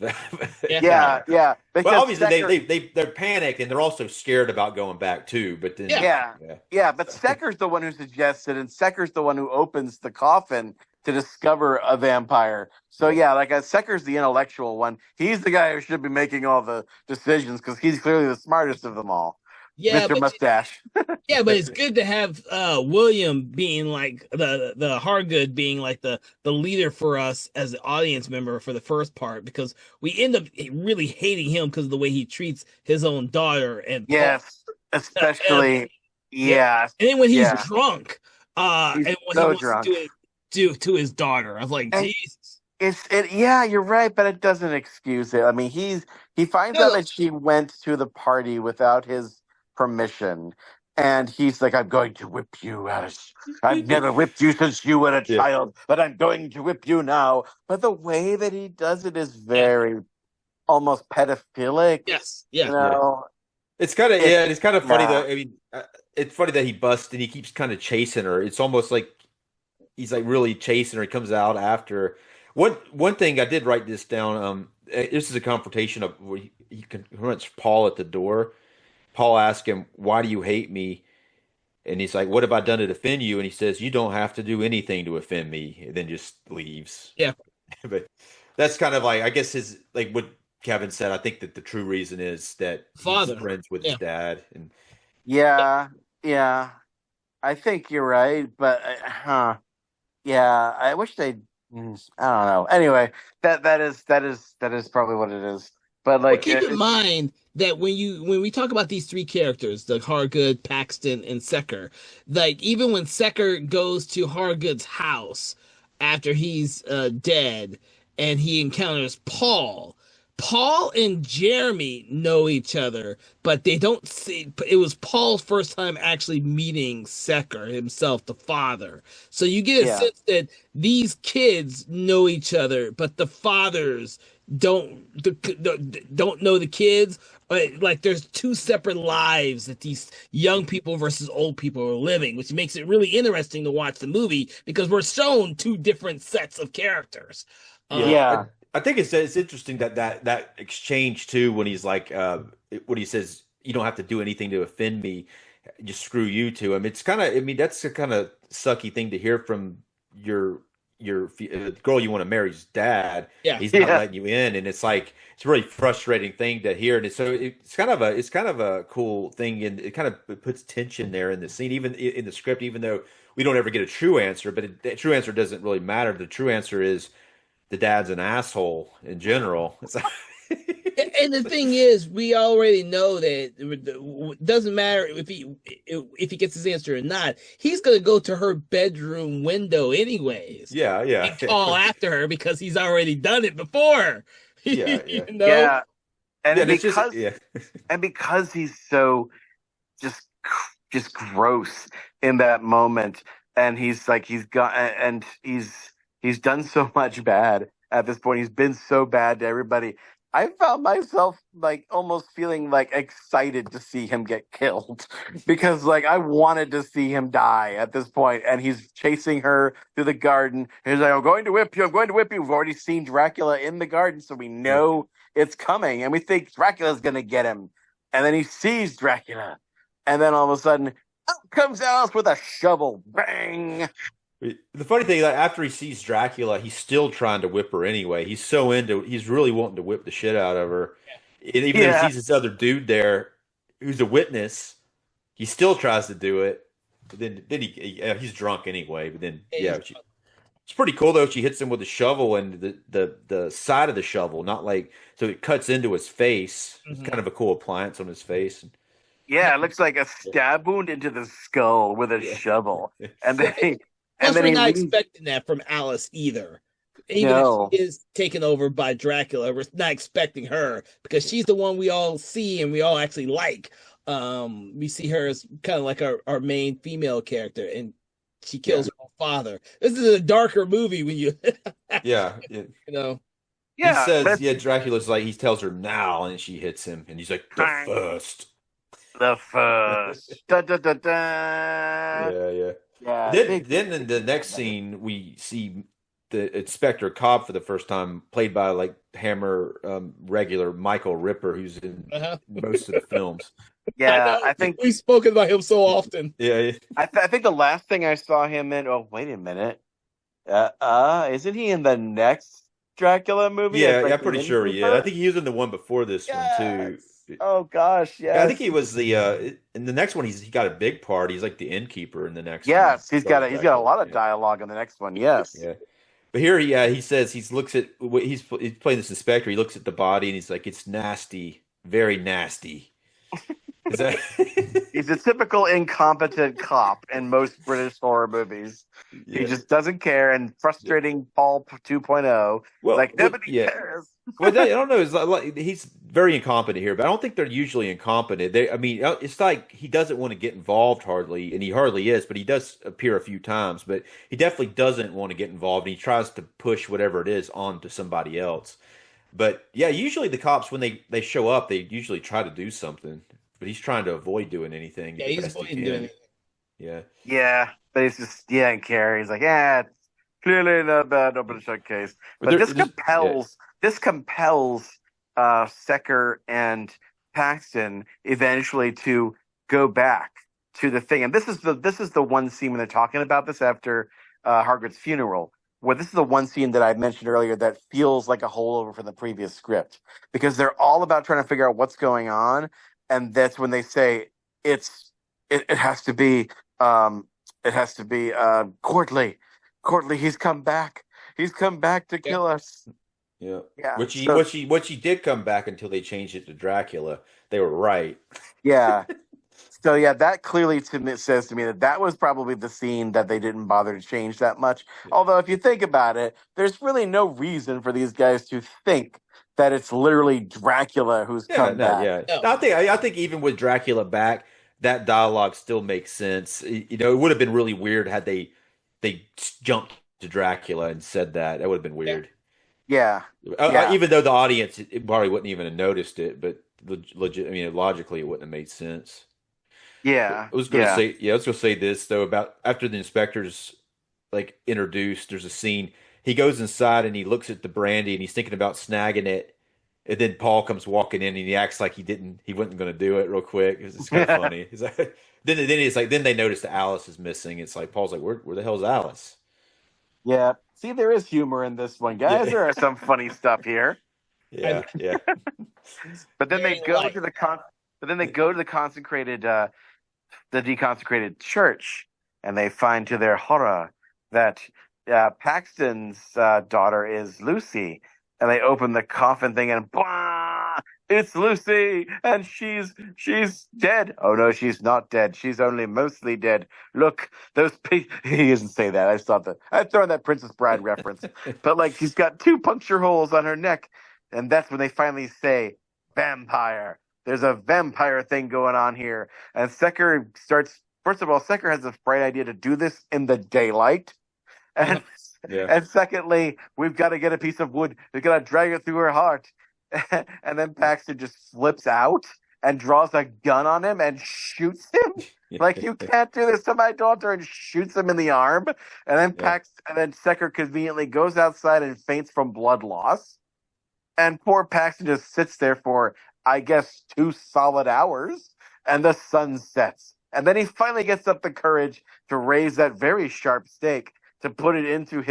yeah, yeah. Well, Because obviously Secker, they're panicked and they're also scared about going back too. But then, yeah, yeah, yeah. But Secker's the one who suggests it, and Secker's the one who opens the coffin to discover a vampire. So right. yeah, like Secker's the intellectual one. He's the guy who should be making all the decisions because he's clearly the smartest of them all. Yeah, Mr. but Mustache. yeah, but it's good to have William being like the Hargood being like the leader for us as an audience member for the first part, because we end up really hating him because of the way he treats his own daughter and Paul. Yes, especially Yeah. yeah, And then when he's yeah. drunk, He's and when he so wants drunk. to do to his daughter, I was like, And Jesus. yeah, you're right, but it doesn't excuse it. I mean, he finds out No, that she went to the party without his permission, and he's like, "I'm going to whip you, Alice. I've never whipped you since you were a Yeah. child, but I'm going to whip you now." But the way that he does it is yeah, very almost pedophilic. yes, You yeah, know, It's kind of it, it's kind of funny yeah, though. I mean, it's funny that he busts and he keeps kind of chasing her. It's almost like he's like really chasing her. He comes out after. One thing I did write this down. This is a confrontation of where he confronts Paul at the door. Paul asks him, "Why do you hate me?" And he's like, "What have I done to offend you?" And he says, "You don't have to do anything to offend me," and then just leaves. yeah. But that's kind of like, I guess his, like what Kevin said. I think that the true reason is that he's Father. friends with his Yeah. dad, and yeah, yeah. I think you're right, but yeah, I wish they. I don't know. Anyway, that is probably what it is. But But like, keep in mind that when we talk about these three characters, the Hargood, Paxton, and Secker, like even when Secker goes to Hargood's house after he's dead and he encounters Paul, Paul and Jeremy know each other, but they don't see. It was Paul's first time actually meeting Secker himself, the father. So you get a yeah, sense that these kids know each other, but the fathers don't know the kids. Like there's two separate lives that these young people versus old people are living, which makes it really interesting to watch the movie because we're shown two different sets of characters. yeah, yeah, I think it's interesting that exchange too when he's like when he says you don't have to do anything to offend me, just screw you to him. It's kind of, I mean, that's a kind of sucky thing to hear from your girl you want to marry's dad. Yeah, He's not yeah, letting you in, and it's like it's a really frustrating thing to hear. And so it's kind of a cool thing, and it kind of puts tension there in the scene, even in the script, even though we don't ever get a true answer. But the true answer doesn't really matter. The true answer is the dad's an asshole in general. It's like, and the thing is, we already know that it doesn't matter if he gets his answer or not. He's gonna go to her bedroom window anyways yeah, yeah, and call after her because he's already done it before. yeah, You yeah, know? yeah. And yeah. And it's just, because yeah, he's so just just gross in that moment, and he's like he's got and he's done so much bad at this point. He's been so bad to everybody. I found myself like almost feeling like excited to see him get killed because like I wanted to see him die at this point, and he's chasing her through the garden. He's like, "I'm going to whip you. I'm going to whip you." We've already seen Dracula in the garden, so we know it's coming, and we think Dracula's gonna get him. And then he sees Dracula, and then all of a sudden, out comes Alice with a shovel. Bang! the funny thing is that after he sees Dracula, he's still trying to whip her anyway. He's really wanting to whip the shit out of her. And even though he Yeah, sees this other dude there who's a witness, he still tries to do it. But then he's drunk anyway. But then, yeah, it's pretty cool though. She hits him with a shovel and the side of the shovel, not like, so it cuts into his face. It's kind of a cool appliance on his face. yeah. It looks like a stab wound into the skull with a Yeah. shovel, and then Plus, we're he not leaves. expecting that from Alice either. Even if No, she is taken over by Dracula, we're not expecting her because she's the one we all see and we all actually like. We see her as kind of like our main female character, and she kills her own father. This is a darker movie when you, Yeah. you know. He Yeah, says, but yeah, Dracula's like, he tells her now, and she hits him, and he's like, the first. the first. Da, da, da, da. Yeah, yeah. Yeah, Then in the next scene, we see the Inspector Cobb for the first time, played by like Hammer regular Michael Ripper, who's in Uh-huh. most of the films. I Yeah, know. I think We've spoken about him so often. Yeah, I think the last thing I saw him in. Oh, wait a minute. Isn't he in the next Dracula movie as yeah, like I'm the pretty sure he is. I innkeeper? think he was in the one before this one too. Yes. Oh gosh, Yeah, I think yes. he was the in the next one. He got a big part. He's like the innkeeper in the next one. Yes, he's got a lot of dialogue in the next one. Yes. Yeah. But here, he says looks at he's playing this inspector. He looks at the body and he's like, "It's nasty, very nasty." Is that? He's a typical incompetent cop in most British horror movies. Yeah. He just doesn't care, and frustrating Paul 2.0. Well, Like nobody yeah. cares. Well, I don't know. It's like, he's very incompetent here, but I don't think they're usually incompetent. I mean, it's like he doesn't want to get involved hardly, and he hardly is. But he does appear a few times. But he definitely doesn't want to get involved, and he tries to push whatever it is onto somebody else. But yeah, usually the cops when they show up, they usually try to do something. But he's trying to avoid doing anything. Yeah, as he's best he avoiding can. doing it. Yeah. Yeah, but he's just doesn't care. He's like, yeah, it's clearly not bad open shut case. But this compels Secker and Paxton eventually to go back to the thing. And this is the one scene when they're talking about this after Hargreaves' funeral, where this is the one scene that I mentioned earlier that feels like a holdover from the previous script, because they're all about trying to figure out what's going on, and that's when they say it has to be Courtly. Courtly, he's come back. He's come back to kill us. Yeah. Yeah. Which he did come back until they changed it to Dracula. They were right. Yeah. So yeah, that clearly says to me that was probably the scene that they didn't bother to change that much. Yeah. Although if you think about it, there's really no reason for these guys to think that it's literally Dracula who's come back. Yeah. No. I think even with Dracula back, that dialogue still makes sense. You know, it would have been really weird had they jumped to Dracula and said that. That would have been weird. Yeah. Yeah. Even though the audience it probably wouldn't even have noticed it, but logically, it wouldn't have made sense. Yeah. I was going to say this though about after the inspector's like introduced. There's a scene. He goes inside and he looks at the brandy and he's thinking about snagging it. And then Paul comes walking in and he acts like he wasn't going to do it real quick. It's kind of funny. He's like, then it's like then they notice that Alice is missing. It's like Paul's like, where the hell's Alice? Yeah. See, there is humor in this one, guys. Yeah. There are some funny stuff here. Yeah. But then they Very go light. to the consecrated the deconsecrated church, and they find to their horror that Paxton's daughter is Lucy, and they open the coffin thing and blah, it's Lucy, and she's dead. Oh no, she's not dead. She's only mostly dead. Look, he doesn't say that. I saw that. I've thrown that Princess Bride reference, but like she's got 2 puncture holes on her neck, and that's when they finally say vampire. There's a vampire thing going on here. And Secker starts, first of all, Secker has a bright idea to do this in the daylight. And, Yeah. and secondly, we've got to get a piece of wood. We've got to drag it through her heart. And then Paxton just flips out and draws a gun on him and shoots him. Like, you can't do this to my daughter, and shoots him in the arm. And then Secker conveniently goes outside and faints from blood loss. And poor Paxton just sits there for, I guess, 2 solid hours, and the sun sets. And then he finally gets up the courage to raise that very sharp stake to put it into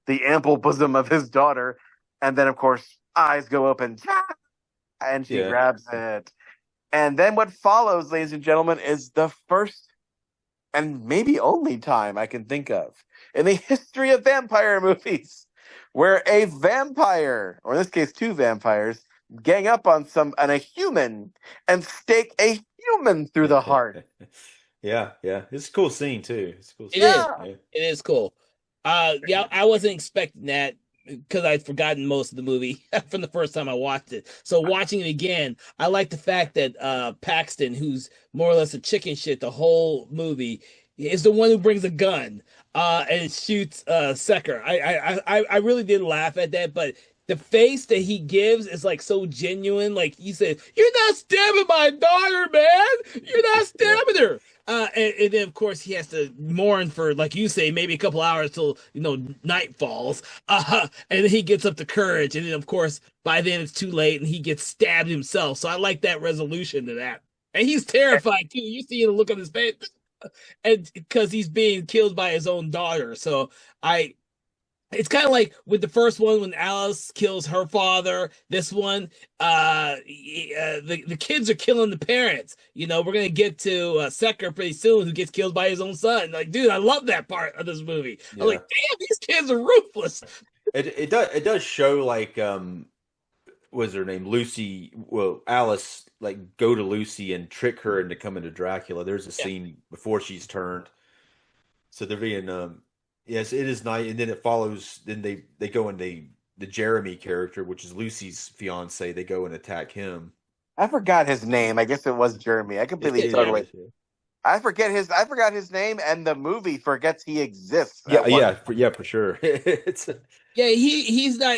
the ample bosom of his daughter. And then, of course, eyes go open, and she grabs it. And then what follows, ladies and gentlemen, is the first and maybe only time I can think of in the history of vampire movies where a vampire, or in this case 2 vampires, gang up on a human and stake a human through the heart. Yeah. It's a cool scene too. It's a cool It scene. is. Yeah. It is cool. Yeah, I wasn't expecting that because I'd forgotten most of the movie from the first time I watched it. So watching it again, I like the fact that Paxton, who's more or less a chicken shit the whole movie, is the one who brings a gun and shoots Secker. I really did laugh at that, but the face that he gives is like so genuine. Like he said, "You're not stabbing my daughter, man. You're not Yeah. stabbing her." And then of course he has to mourn for, like you say, maybe a couple hours till night falls. And then he gets up to courage, and then of course by then it's too late, and he gets stabbed himself. So I like that resolution to that. And he's terrified too. You see the look on his face, and because he's being killed by his own daughter. So it's kind of like with the first one when Alice kills her father. This one, the kids are killing the parents. We're gonna get to Secker pretty soon, who gets killed by his own son. Like, dude, I love that part of this movie. I'm like, damn, these kids are ruthless. It does show like what's her name, Lucy? Well, Alice, like go to Lucy and trick her into coming to Dracula. There's a scene before she's turned, so they're being yes, it is nice, and then it follows. Then they go and the Jeremy character, which is Lucy's fiance. They go and attack him. I forgot his name. I guess it was Jeremy. I completely totally. I forgot his name, and the movie forgets he exists. For sure. He's not.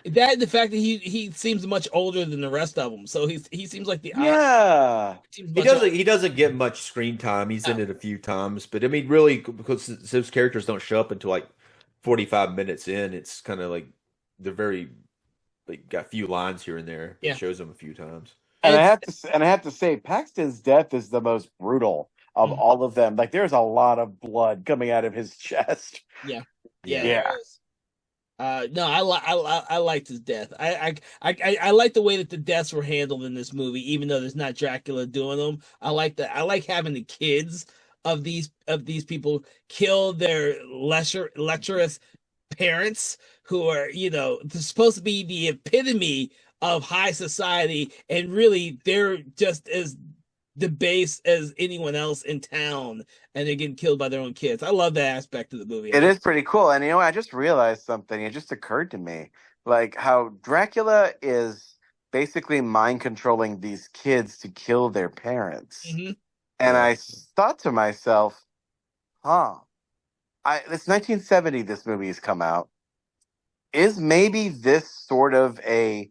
That the fact that he seems much older than the rest of them. So he seems like the He doesn't get much screen time. He's in it a few times, but I mean, really, because those characters don't show up until like 45 minutes in. It's kind of like they're very like got a few lines here and there. It shows them a few times. And I have to say, Paxton's death is the most brutal of all of them. Like, there's a lot of blood coming out of his chest. Yeah. No, I liked his death. I like the way that the deaths were handled in this movie, even though there's not Dracula doing them. I like that. I like having the kids of these people kill their lecherous parents, who are they're supposed to be the epitome of high society, and really they're just as debased as anyone else in town, and they're getting killed by their own kids. I love that aspect of the movie. It is pretty cool. And I just realized something. It just occurred to me, like how Dracula is basically mind controlling these kids to kill their parents. Mm-hmm. And I thought to myself, it's 1970 this movie has come out. Is maybe this sort of a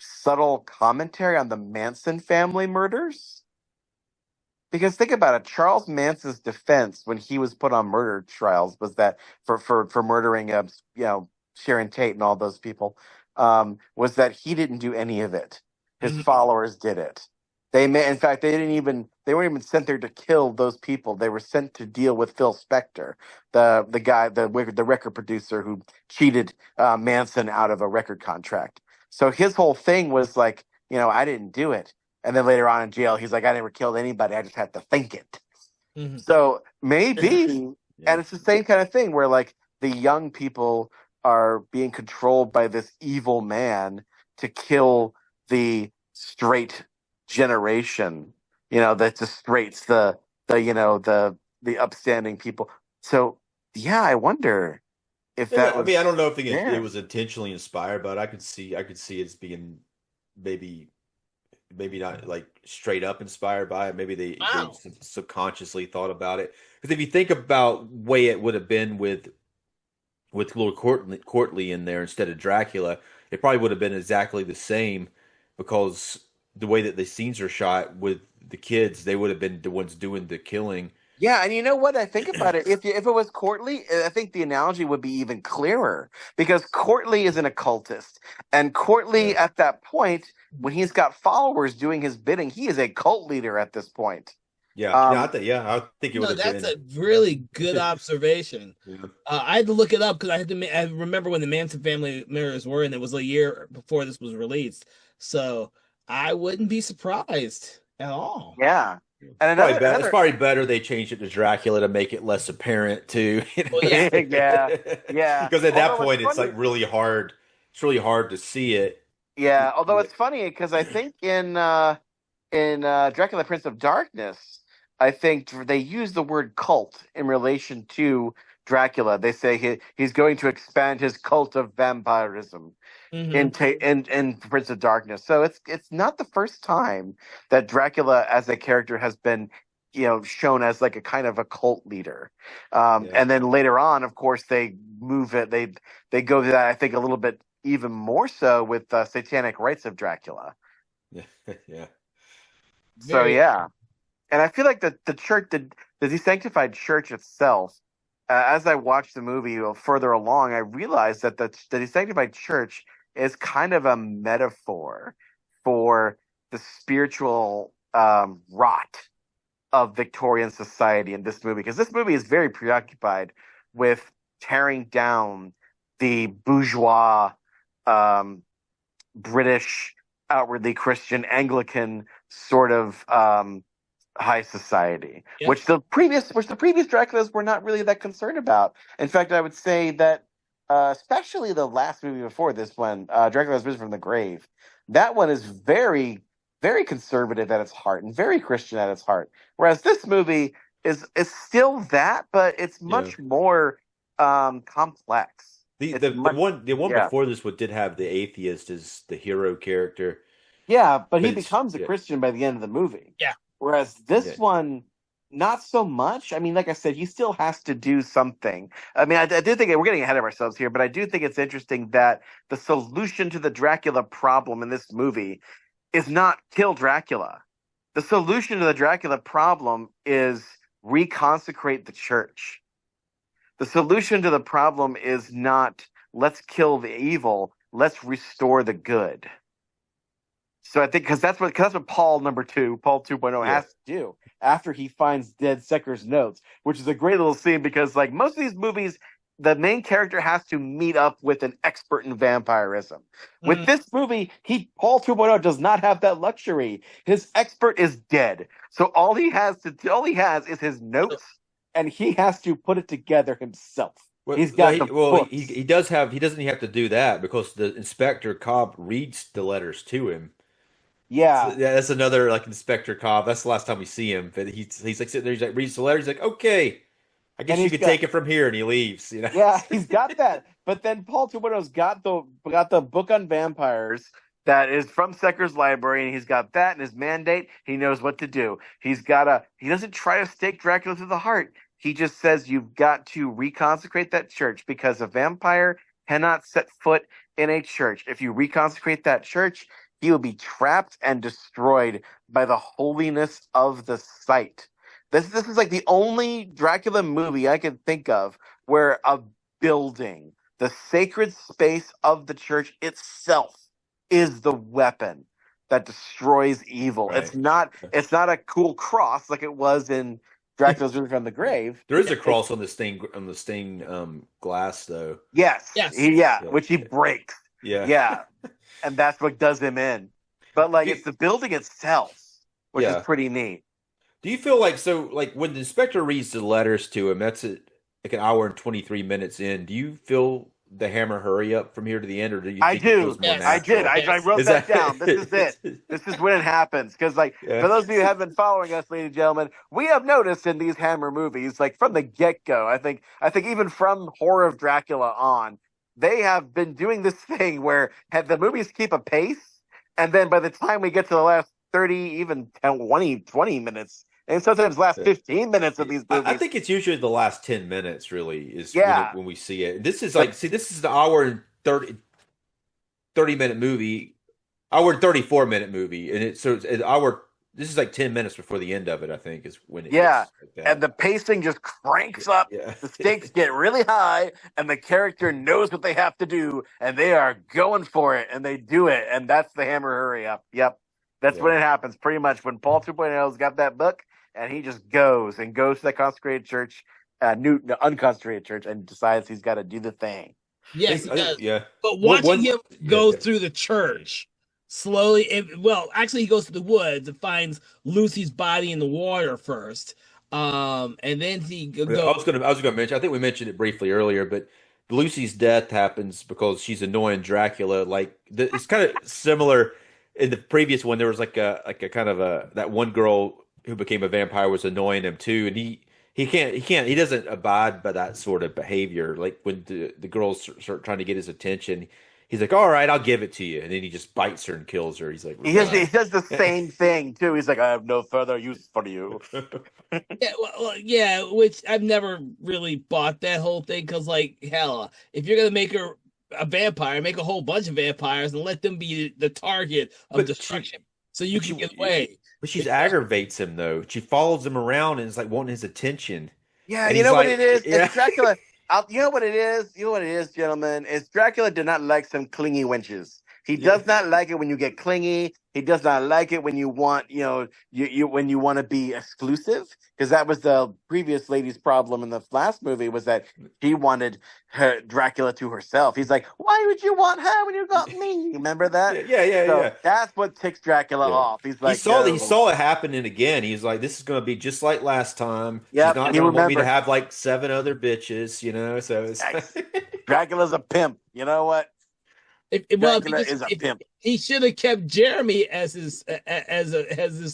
subtle commentary on the Manson family murders? Because think about it, Charles Manson's defense when he was put on murder trials was that for murdering Sharon Tate and all those people, was that he didn't do any of it. His followers did it. In fact, they weren't even sent there to kill those people. They were sent to deal with Phil Spector, the guy, the record producer who cheated Manson out of a record contract. So his whole thing was like, I didn't do it. And then later on in jail, he's like, I never killed anybody. I just had to think it. Mm-hmm. So maybe, and it's the same kind of thing where like the young people are being controlled by this evil man to kill the straight generation, that just straights the upstanding people. So yeah, I wonder if that was. I mean, I don't know if it was intentionally inspired, but I could see it's being maybe not like straight up inspired by it. Maybe they subconsciously thought about it. Because if you think about the way it would have been with Lord Courtly in there instead of Dracula, it probably would have been exactly the same, because the way that the scenes are shot with the kids, they would have been the ones doing the killing. Yeah, and you know what? I think about it. If it was Courtly, I think the analogy would be even clearer, because Courtly is an occultist, and Courtly at that point, when he's got followers doing his bidding, he is a cult leader at this point. I think it would have been. That's a really good observation. I had to look it up because I remember when the Manson family mirrors were, and it was a year before this was released. So I wouldn't be surprised at all. Yeah. And it's probably better they changed it to Dracula to make it less apparent too. Well, yeah. Because at that point, it's like really hard. It's really hard to see it. Yeah. Although it's funny because I think in Dracula, Prince of Darkness, I think they use the word cult in relation to Dracula. They say he's going to expand his cult of vampirism in Prince of Darkness. So it's not the first time that Dracula as a character has been shown as like a kind of a cult leader. Yeah. And then later on, of course, they move it. They go to that, I think, a little bit even more so with Satanic Rites of Dracula. Yeah. Yeah. So Very. yeah, and I feel like the church, the desanctified church itself. As I watched the movie further along, I realized that the desanctified church is kind of a metaphor for the spiritual rot of Victorian society in this movie, because this movie is very preoccupied with tearing down the bourgeois, um, British, outwardly Christian Anglican sort of high society, Yep. which the previous Draculas were not really that concerned about. In fact, I would say that especially the last movie before this one, Dracula has risen from the grave, that one is very, very conservative at its heart and very Christian at its heart. Whereas this movie is still that, but it's Yeah. much more complex. The It's the, the much, one the one yeah. before this one did have the atheist as the hero character, Yeah, but he but it's becomes a yeah, Christian by the end of the movie. Yeah. Whereas yeah, this one, not so much. I mean, like I said, he still has to do something. I mean, I do think we're getting ahead of ourselves here, but I do think it's interesting that the solution to the Dracula problem in this movie is not kill Dracula. The solution to the Dracula problem is reconsecrate the church. The solution to the problem is not let's kill the evil, let's restore the good. So I think because that's what Paul number two, Paul 2.0 yeah, has to do after he finds dead Secker's notes, which is a great little scene because like most of these movies, the main character has to meet up with an expert in vampirism. With Mm. this movie, Paul 2.0 does not have that luxury. His expert is dead. So all he has is his notes and he has to put it together himself. Well, He's got the books. he does have he doesn't have to do that because the Inspector Cobb reads the letters to him. So, Yeah. yeah, that's another like Inspector Cobb. That's the last time we see him. But he's like sitting there. He's like reads the letter. He's like, okay, I And guess you he's could got take it from here, and he leaves. You know. Yeah, he's got that. But then Paul Tuberto's got the book on vampires that is from Secker's library, and he's got that in his mandate. He knows what to do. He doesn't try to stake Dracula to the heart. He just says you've got to reconsecrate that church because a vampire cannot set foot in a church. If you reconsecrate that church, he will be trapped and destroyed by the holiness of the site. This is like the only Dracula movie I can think of where a building, the sacred space of the church itself, is the weapon that destroys evil. Right. It's not a cool cross like it was in Dracula's Risen from the Yeah. Grave. There is a cross on the stained glass though. Yes, Yes. yeah, Yeah. which he breaks. Yeah. Yeah, and that's what does him in. But like Do- it's the building itself, which is yeah. pretty neat. Do you feel like so like when the inspector reads the letters to him, that's it like an hour and 23 minutes in. Do you feel the hammer hurry up from here to the end, or do you I think it do. feels more Yes. I did. natural? I wrote Is that that down. This is it. This is when it happens. Because, like, Yeah. for those of you who have been following us, ladies and gentlemen, we have noticed in these Hammer movies, like from the get go, I think even from Horror of Dracula on, they have been doing this thing where the movies keep a pace, and then by the time we get to the last 30, even 10, 20 minutes, and sometimes last 15 minutes of these I movies, think it's usually the last 10 minutes really is yeah. when we see it. And this is But like, see, this is the hour and 30 minute movie, hour and 34-minute movie. And it's an hour, this is like 10 minutes before the end of it, I think, is when it yeah, gets like that. and the pacing just cranks up. Yeah. The stakes get really high, and the character knows what they have to do, and they are going for it, and they do it, and that's the hammer hurry up. Yep, that's when Yeah. it happens. Pretty much when Paul 2.0's got that book, and he just goes to the consecrated church, the unconsecrated church, and decides he's got to do the thing. Yes, he does. Yeah. But watching him go yeah. through the church slowly, well, actually, he goes to the woods and finds Lucy's body in the water first, and then he I was gonna mention. I think we mentioned it briefly earlier, but Lucy's death happens because she's annoying Dracula. It's kind of similar in the previous one. There was like a kind of that one girl who became a vampire was annoying him too, and he doesn't abide by that sort of behavior. Like when the girls start trying to get his attention, he's like, all right, I'll give it to you. And then he just bites her and kills her. He's like, He revenge. does the same thing too. He's like, I have no further use for you. Yeah, yeah, which I've never really bought that whole thing because, like, hell, if you're gonna make her a vampire, make a whole bunch of vampires and let them be the target of But she, destruction, so you but can she, get away. but she It's aggravates him though. She follows him around and is like wanting his attention. Yeah, And you he's know what it like, is? It's yeah, Dracula. You know what it is? You know what it is, gentlemen? It's Dracula did not like some clingy wenches. He yeah. does not like it when you get clingy. He does not like it when you want, you when you want to be exclusive. Because that was the previous lady's problem in the last movie was that she wanted her Dracula to herself. He's like, why would you want her when you got me? Remember that? Yeah, yeah, yeah, So yeah. that's what ticks Dracula Yeah. off. He's He like, saw that he no. saw it happening again. He's like, this is gonna be just like last time. She's Yep, not he gonna want me to remembered. have like 7 other bitches, you know. So it's Dracula's a pimp. You know what? well, if he Dracula just is a if pimp. he should have kept Jeremy as his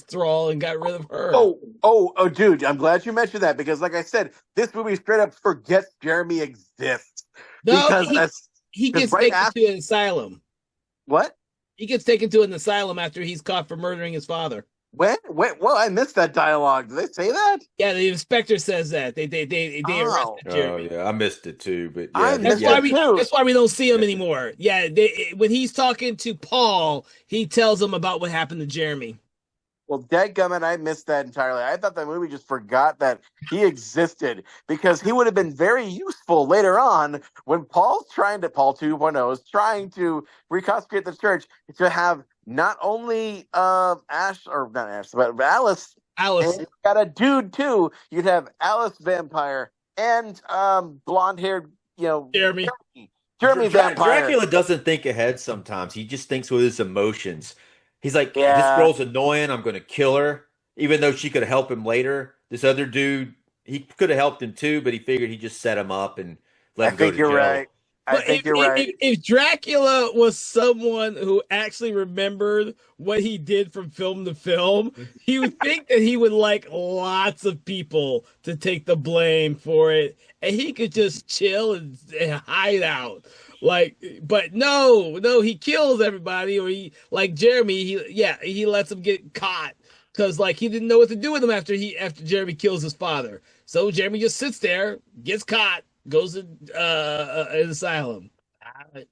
thrall and got rid of her. Oh, dude! I'm glad you mentioned that because, like I said, this movie straight up forgets Jeremy exists No, because that's he because gets right taken after to an asylum. what? He gets taken to an asylum after he's caught for murdering his father. When? Well, I missed that dialogue. Did they say that? Yeah, the inspector says that they Oh, arrested oh Jeremy. yeah, I missed it too. But I yeah, That's missed why yeah, it too. we don't see him anymore. Yeah, when he's talking to Paul, he tells him about what happened to Jeremy. Well, dadgummit, I missed that entirely. I thought the movie just forgot that he existed because he would have been very useful later on when Paul 2.0 is trying to reconstitute the church to have not only Ash or not Ash, but Alice, Alice, and you got a dude too. You'd have Alice vampire and blonde haired, Jeremy. Jeremy vampire. Dracula doesn't think ahead sometimes. He just thinks with his emotions. He's like, this Yeah, girl's annoying. I'm going to kill her, even though she could help him later. This other dude, he could have helped him too, but he figured he'd just set him up and let I him go think to you're jail. right. I But think you're right. if Dracula was someone who actually remembered what he did from film to film, he would think that he would like lots of people to take the blame for it, and he could just chill and hide out. Like, but no, he kills everybody, or he like Jeremy. He lets him get caught because like he didn't know what to do with him after Jeremy kills his father. So Jeremy just sits there, gets caught, goes to an asylum. Of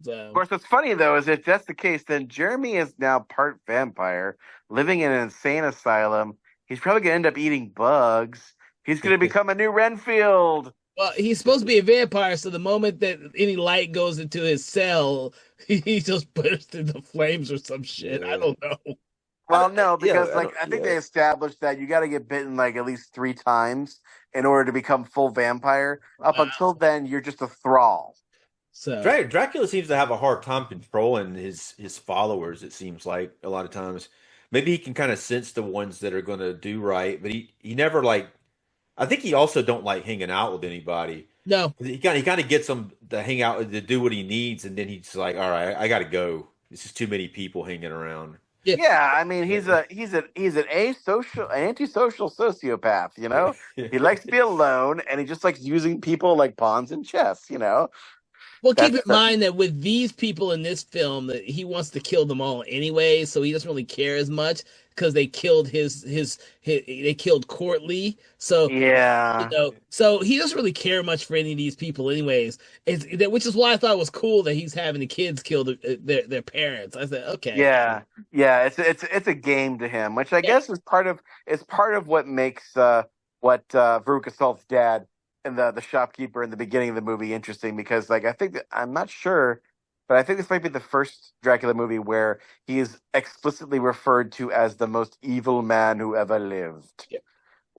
So course, what's funny though is if that's the case, then Jeremy is now part vampire, living in an insane asylum. He's probably gonna end up eating bugs. He's gonna become a new Renfield. well, he's supposed to be a vampire, so the moment that any light goes into his cell, he just bursts into flames or some shit. I Yeah. don't know. Well, no, Yeah, because like I think yeah. they established that you got to get bitten like at least 3 times in order to become full vampire. Up Wow. until then, you're just a thrall. So Dracula seems to have a hard time controlling his followers. It seems like a lot of times, maybe he can kind of sense the ones that are going to do right, but he never like. I think he also don't like hanging out with anybody. no, He kind of gets them to hang out to do what he needs, and then he's like, "All right, I got to go. This is too many people hanging around." yeah, Yeah, I mean he's an antisocial sociopath. He likes to be alone, and he just likes using people like pawns in chess. well, keep in That's mind that with these people in this film, that he wants to kill them all anyway, so he doesn't really care as much because they killed they killed Courtly, so yeah. so he doesn't really care much for any of these people, anyways. Which is why I thought it was cool that he's having the kids kill their parents. I said, okay, Yeah. It's a game to him, which I guess is part of what makes what Veruca Salt's dad and the shopkeeper in the beginning of the movie interesting because like I think I'm not sure, but I think this might be the first Dracula movie where he is explicitly referred to as the most evil man who ever lived. Yeah.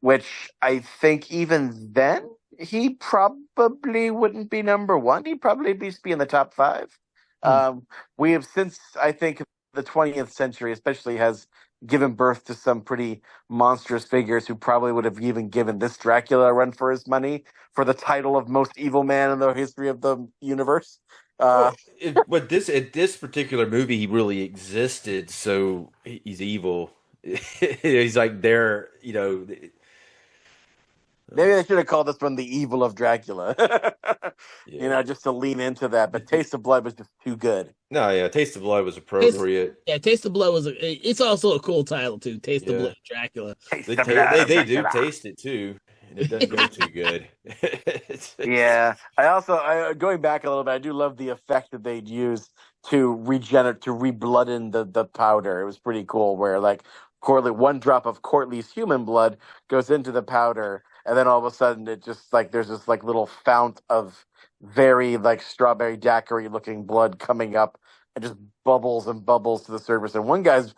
Which I think even then he probably wouldn't be number one. He'd probably be in the top five. Hmm. We have since I think the 20th century especially has given birth to some pretty monstrous figures who probably would have even given this Dracula a run for his money for the title of most evil man in the history of the universe. Well, but this particular movie, he really existed, so he's evil. He's like there, Maybe they should have called this one "The Evil of Dracula." Yeah. Just to lean into that. But Taste of Blood was just too good. No, yeah, Taste of Blood was Taste, appropriate. yeah, Taste of Blood it's also a cool title too. Taste of Yeah. Blood, Dracula. Taste They the blood of they do Dracula. taste it too, and it doesn't go too good. Yeah, going back a little bit, I do love the effect that they'd use to rebloodin the powder. It was pretty cool, where like one drop of Courtly's human blood goes into the powder, and then all of a sudden it just like there's this like little fount of very like strawberry daiquiri looking blood coming up and just bubbles and bubbles to the surface. And one guy's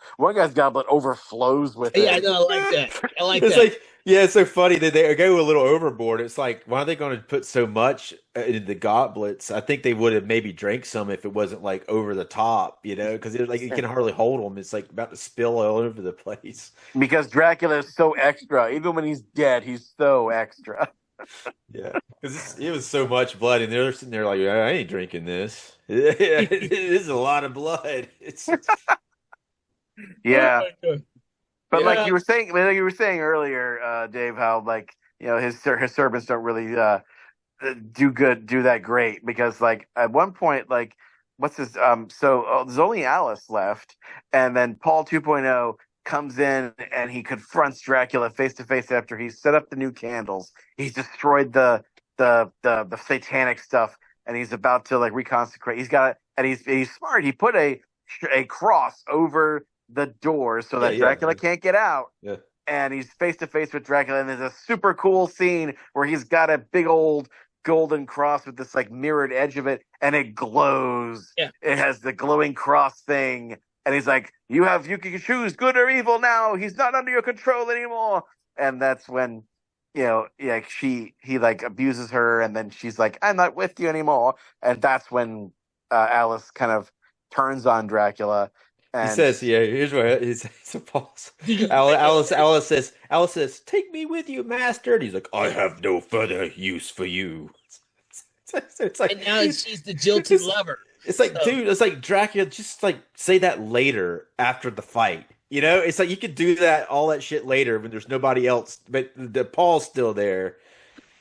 goblet overflows with Yeah, I it. know. I like that. I like It's that. like, yeah, it's so funny that they go a little overboard. It's like, why are they going to put so much in the goblets? I think they would have maybe drank some if it wasn't like over the top, because like you can hardly hold them. It's like about to spill all over the place. Because Dracula is so extra. Even when he's dead, he's so extra. Yeah, because it was so much blood, and they're sitting there like, I ain't drinking this. Yeah, it is a lot of blood. It's Yeah. Oh my God. But Yeah. like you were saying earlier, Dave, how like his servants don't really do that great because like at one point like what's his there's only Alice left, and then Paul 2.0 comes in and he confronts Dracula face to face after he's set up the new candles. He's destroyed the satanic stuff, and he's about to like reconsecrate. He's smart. He put a cross over the door so that Dracula can't get out. Yeah. And he's face to face with Dracula, and there's a super cool scene where he's got a big old golden cross with this like mirrored edge of it, and it glows. Yeah. It has the glowing cross thing, and he's like, you can choose good or evil now. He's not under your control anymore. And that's when, he like abuses her, and then she's like, I'm not with you anymore. And that's when Alice kind of turns on Dracula. And he says, "Yeah, here's what it's a false." Alice says, "Take me with you, master." And he's like, "I have no further use for you." It's like, and now she's the jilted lover. It's like, dude, it's like Dracula. Just like say that later after the fight. It's like you could do all that shit later when there's nobody else, but the Paul's still there.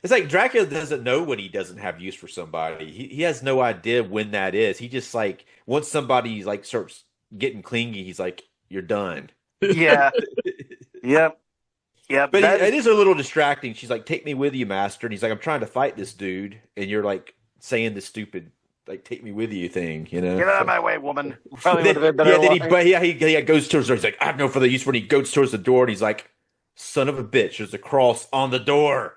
It's like Dracula doesn't know when he doesn't have use for somebody. He has no idea when that is. He just like once somebody like starts getting clingy, he's like, "You're done." Yeah. Yep. But it is a little distracting. She's like, "Take me with you, master," and he's like, "I'm trying to fight this dude," and you're like saying this stupid like "take me with you" thing, Get out of my way, woman. Probably would have been he goes towards her. He's like, "I have no further use for it." He goes towards the door, and he's like, "Son of a bitch, there's a cross on the door."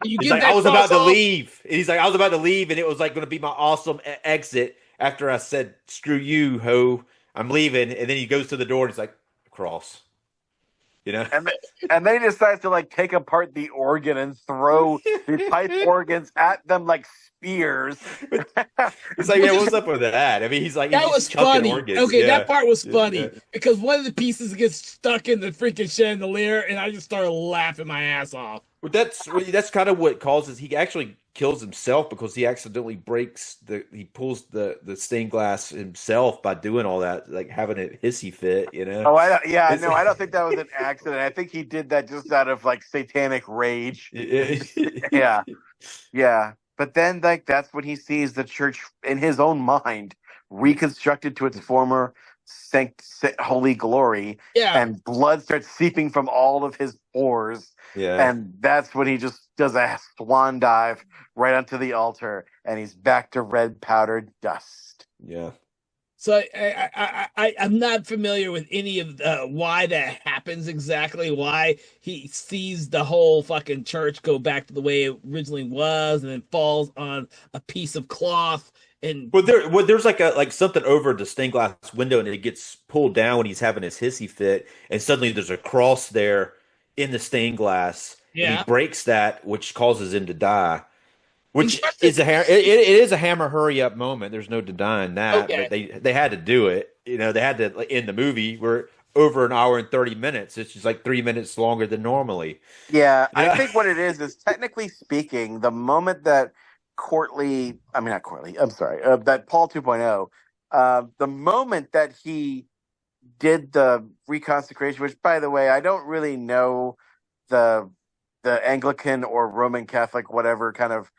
He's like, I was about to leave. And he's like, I was about to leave, and it was like going to be my awesome exit after I said, "Screw you, ho, I'm leaving." And then he goes to the door, and he's like, "Cross," And then he decides to like take apart the organ and throw the pipe organs at them like spears. It's like, yeah, what's up with that? I mean, he's like, that was funny. Organs. Okay, yeah. that part was funny because one of the pieces gets stuck in the freaking chandelier, and I just started laughing my ass off. But that's kind of what causes he actually kills himself because he accidentally he pulls the stained glass himself by doing all that, like having a hissy fit, Oh, I don't think that was an accident. I think he did that just out of like satanic rage. Yeah. But then like that's when he sees the church in his own mind reconstructed to its former holy glory. Yeah. And blood starts seeping from all of his pores. Yeah. And that's when he just does a swan dive right onto the altar, and he's back to red powdered dust. Yeah. So I'm not familiar with any of why that happens exactly. Why he sees the whole fucking church go back to the way it originally was, and then falls on a piece of cloth. And there's like something over the stained glass window, and it gets pulled down when he's having his hissy fit, and suddenly there's a cross there in the stained glass. Yeah. And he breaks that, which causes him to die. Which is it is a hammer hurry up moment. There's no denying that. Okay. But they had to do it. They had to in the movie. We're over an hour and 30 minutes. It's just like 3 minutes longer than normally. Yeah, I think what it is technically speaking, the moment that that Paul 2.0, the moment that he did the reconsecration, which by the way, I don't really know the the Anglican or Roman Catholic, whatever kind of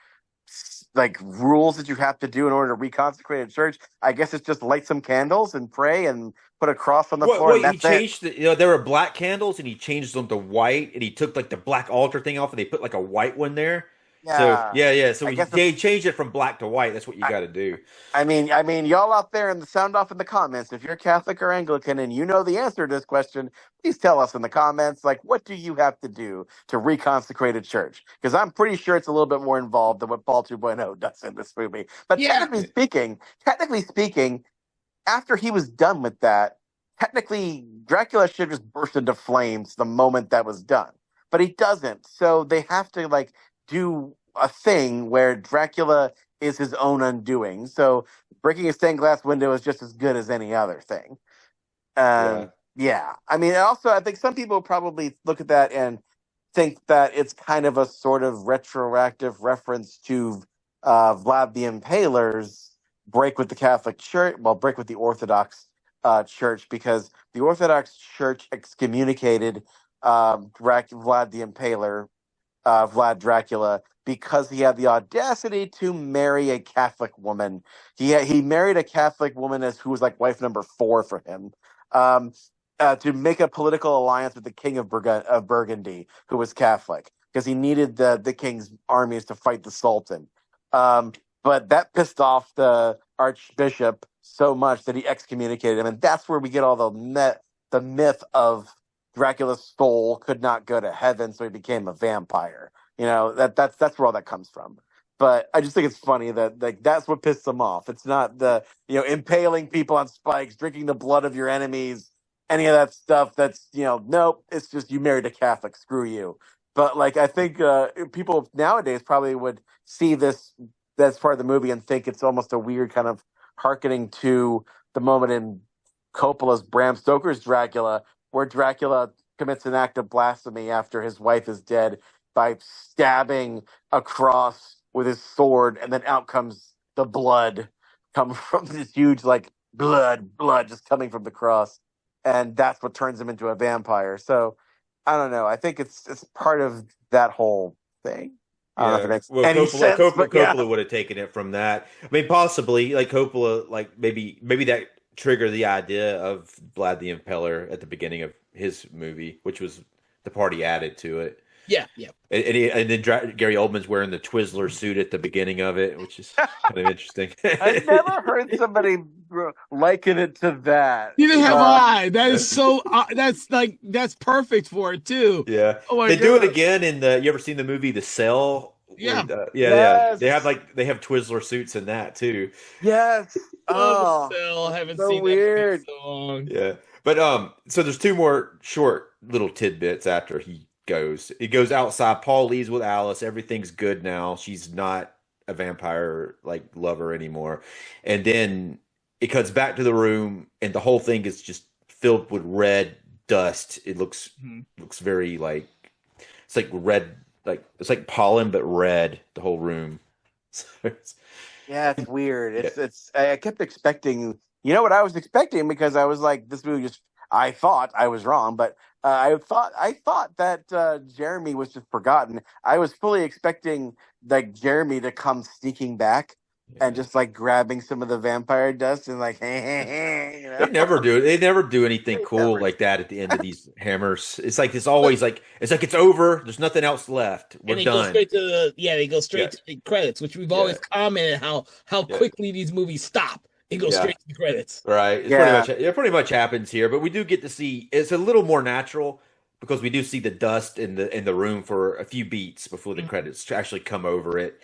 like rules that you have to do in order to reconsecrate a church. I guess it's just light some candles and pray and put a cross on the floor, and He that's it. changed there were black candles and he changed them to white and he took like the black altar thing off and they put like a white one there. So Yeah, yeah. So I guess they changed it from black to white. That's what you I, got to do. I mean, y'all out there in the sound off in the comments, if you're Catholic or Anglican and you know the answer to this question, please tell us in the comments. Like, what do you have to do to reconsecrate a church? Because I'm pretty sure it's a little bit more involved than what Paul 2.0 does in this movie. But Yeah. technically speaking, after he was done with that, technically Dracula should just burst into flames the moment that was done. But he doesn't. So they have to like do a thing where Dracula is his own undoing. So breaking a stained glass window is just as good as any other thing. Yeah. Yeah. I mean, also, I think some people probably look at that and think that it's kind of a sort of retroactive reference to Vlad the Impaler's break with the Catholic Church, well, break with the Orthodox Church, because the Orthodox Church excommunicated Vlad the Impaler, Vlad Dracula, because he had the audacity to marry a Catholic woman. He married a Catholic woman who was like wife number 4 for him. Um, to make a political alliance with the King of Burgundy, who was Catholic, because he needed the king's armies to fight the Sultan. But that pissed off the Archbishop so much that he excommunicated him, and that's where we get all the myth of Dracula's soul could not go to heaven, so he became a vampire. You know, that's where all that comes from. But I just think it's funny that like that's what pissed them off. It's not the impaling people on spikes, drinking the blood of your enemies, any of that stuff. That's nope. It's just you married a Catholic. Screw you. But like I think people nowadays probably would see this as part of the movie and think it's almost a weird kind of hearkening to the moment in Coppola's Bram Stoker's Dracula, where Dracula commits an act of blasphemy after his wife is dead by stabbing a cross with his sword, and then out comes the blood, come from this huge like blood just coming from the cross, and that's what turns him into a vampire. So I don't know. I think it's part of that whole thing. I don't know if it makes any sense, but yeah. Coppola would have taken it from that. I mean, possibly like Coppola, like maybe that triggered the idea of Vlad the Impaler at the beginning of his movie, which was the part he added to it. Yeah. And then Gary Oldman's wearing the Twizzler suit at the beginning of it, which is kind of interesting. I've never heard somebody liken it to that. Neither have I. That is so. That's perfect for it too. Yeah. Oh my They God. do it again in the. You ever seen the movie The Cell? Yeah. Yeah. They have Twizzler suits in that too. Yes. Oh, Cell. Haven't so seen weird. that in so long. Yeah. But so there's 2 more short little tidbits after he goes. He goes outside. Paul leaves with Alice. Everything's good now. She's not a vampire like lover anymore. And then it cuts back to the room, and the whole thing is just filled with red dust. It looks very like it's like red, like it's like pollen but red. The whole room. Yeah, it's weird. It's. I kept expecting. You know what I was expecting, because I was like, this movie just. I thought I was wrong, but I thought that Jeremy was just forgotten. I was fully expecting like Jeremy to come sneaking back and just like grabbing some of the vampire dust and like, hey, They never do it. They never do anything cool like that at the end of these hammers. It's like it's always like it's over. There's nothing else left. We're and they done. Go straight to they go straight to the credits, which we've always commented how quickly these movies stop and go straight to the credits. Right. It pretty much happens here, but we do get to see it's a little more natural because we do see the dust in the room for a few beats before the credits actually come over it.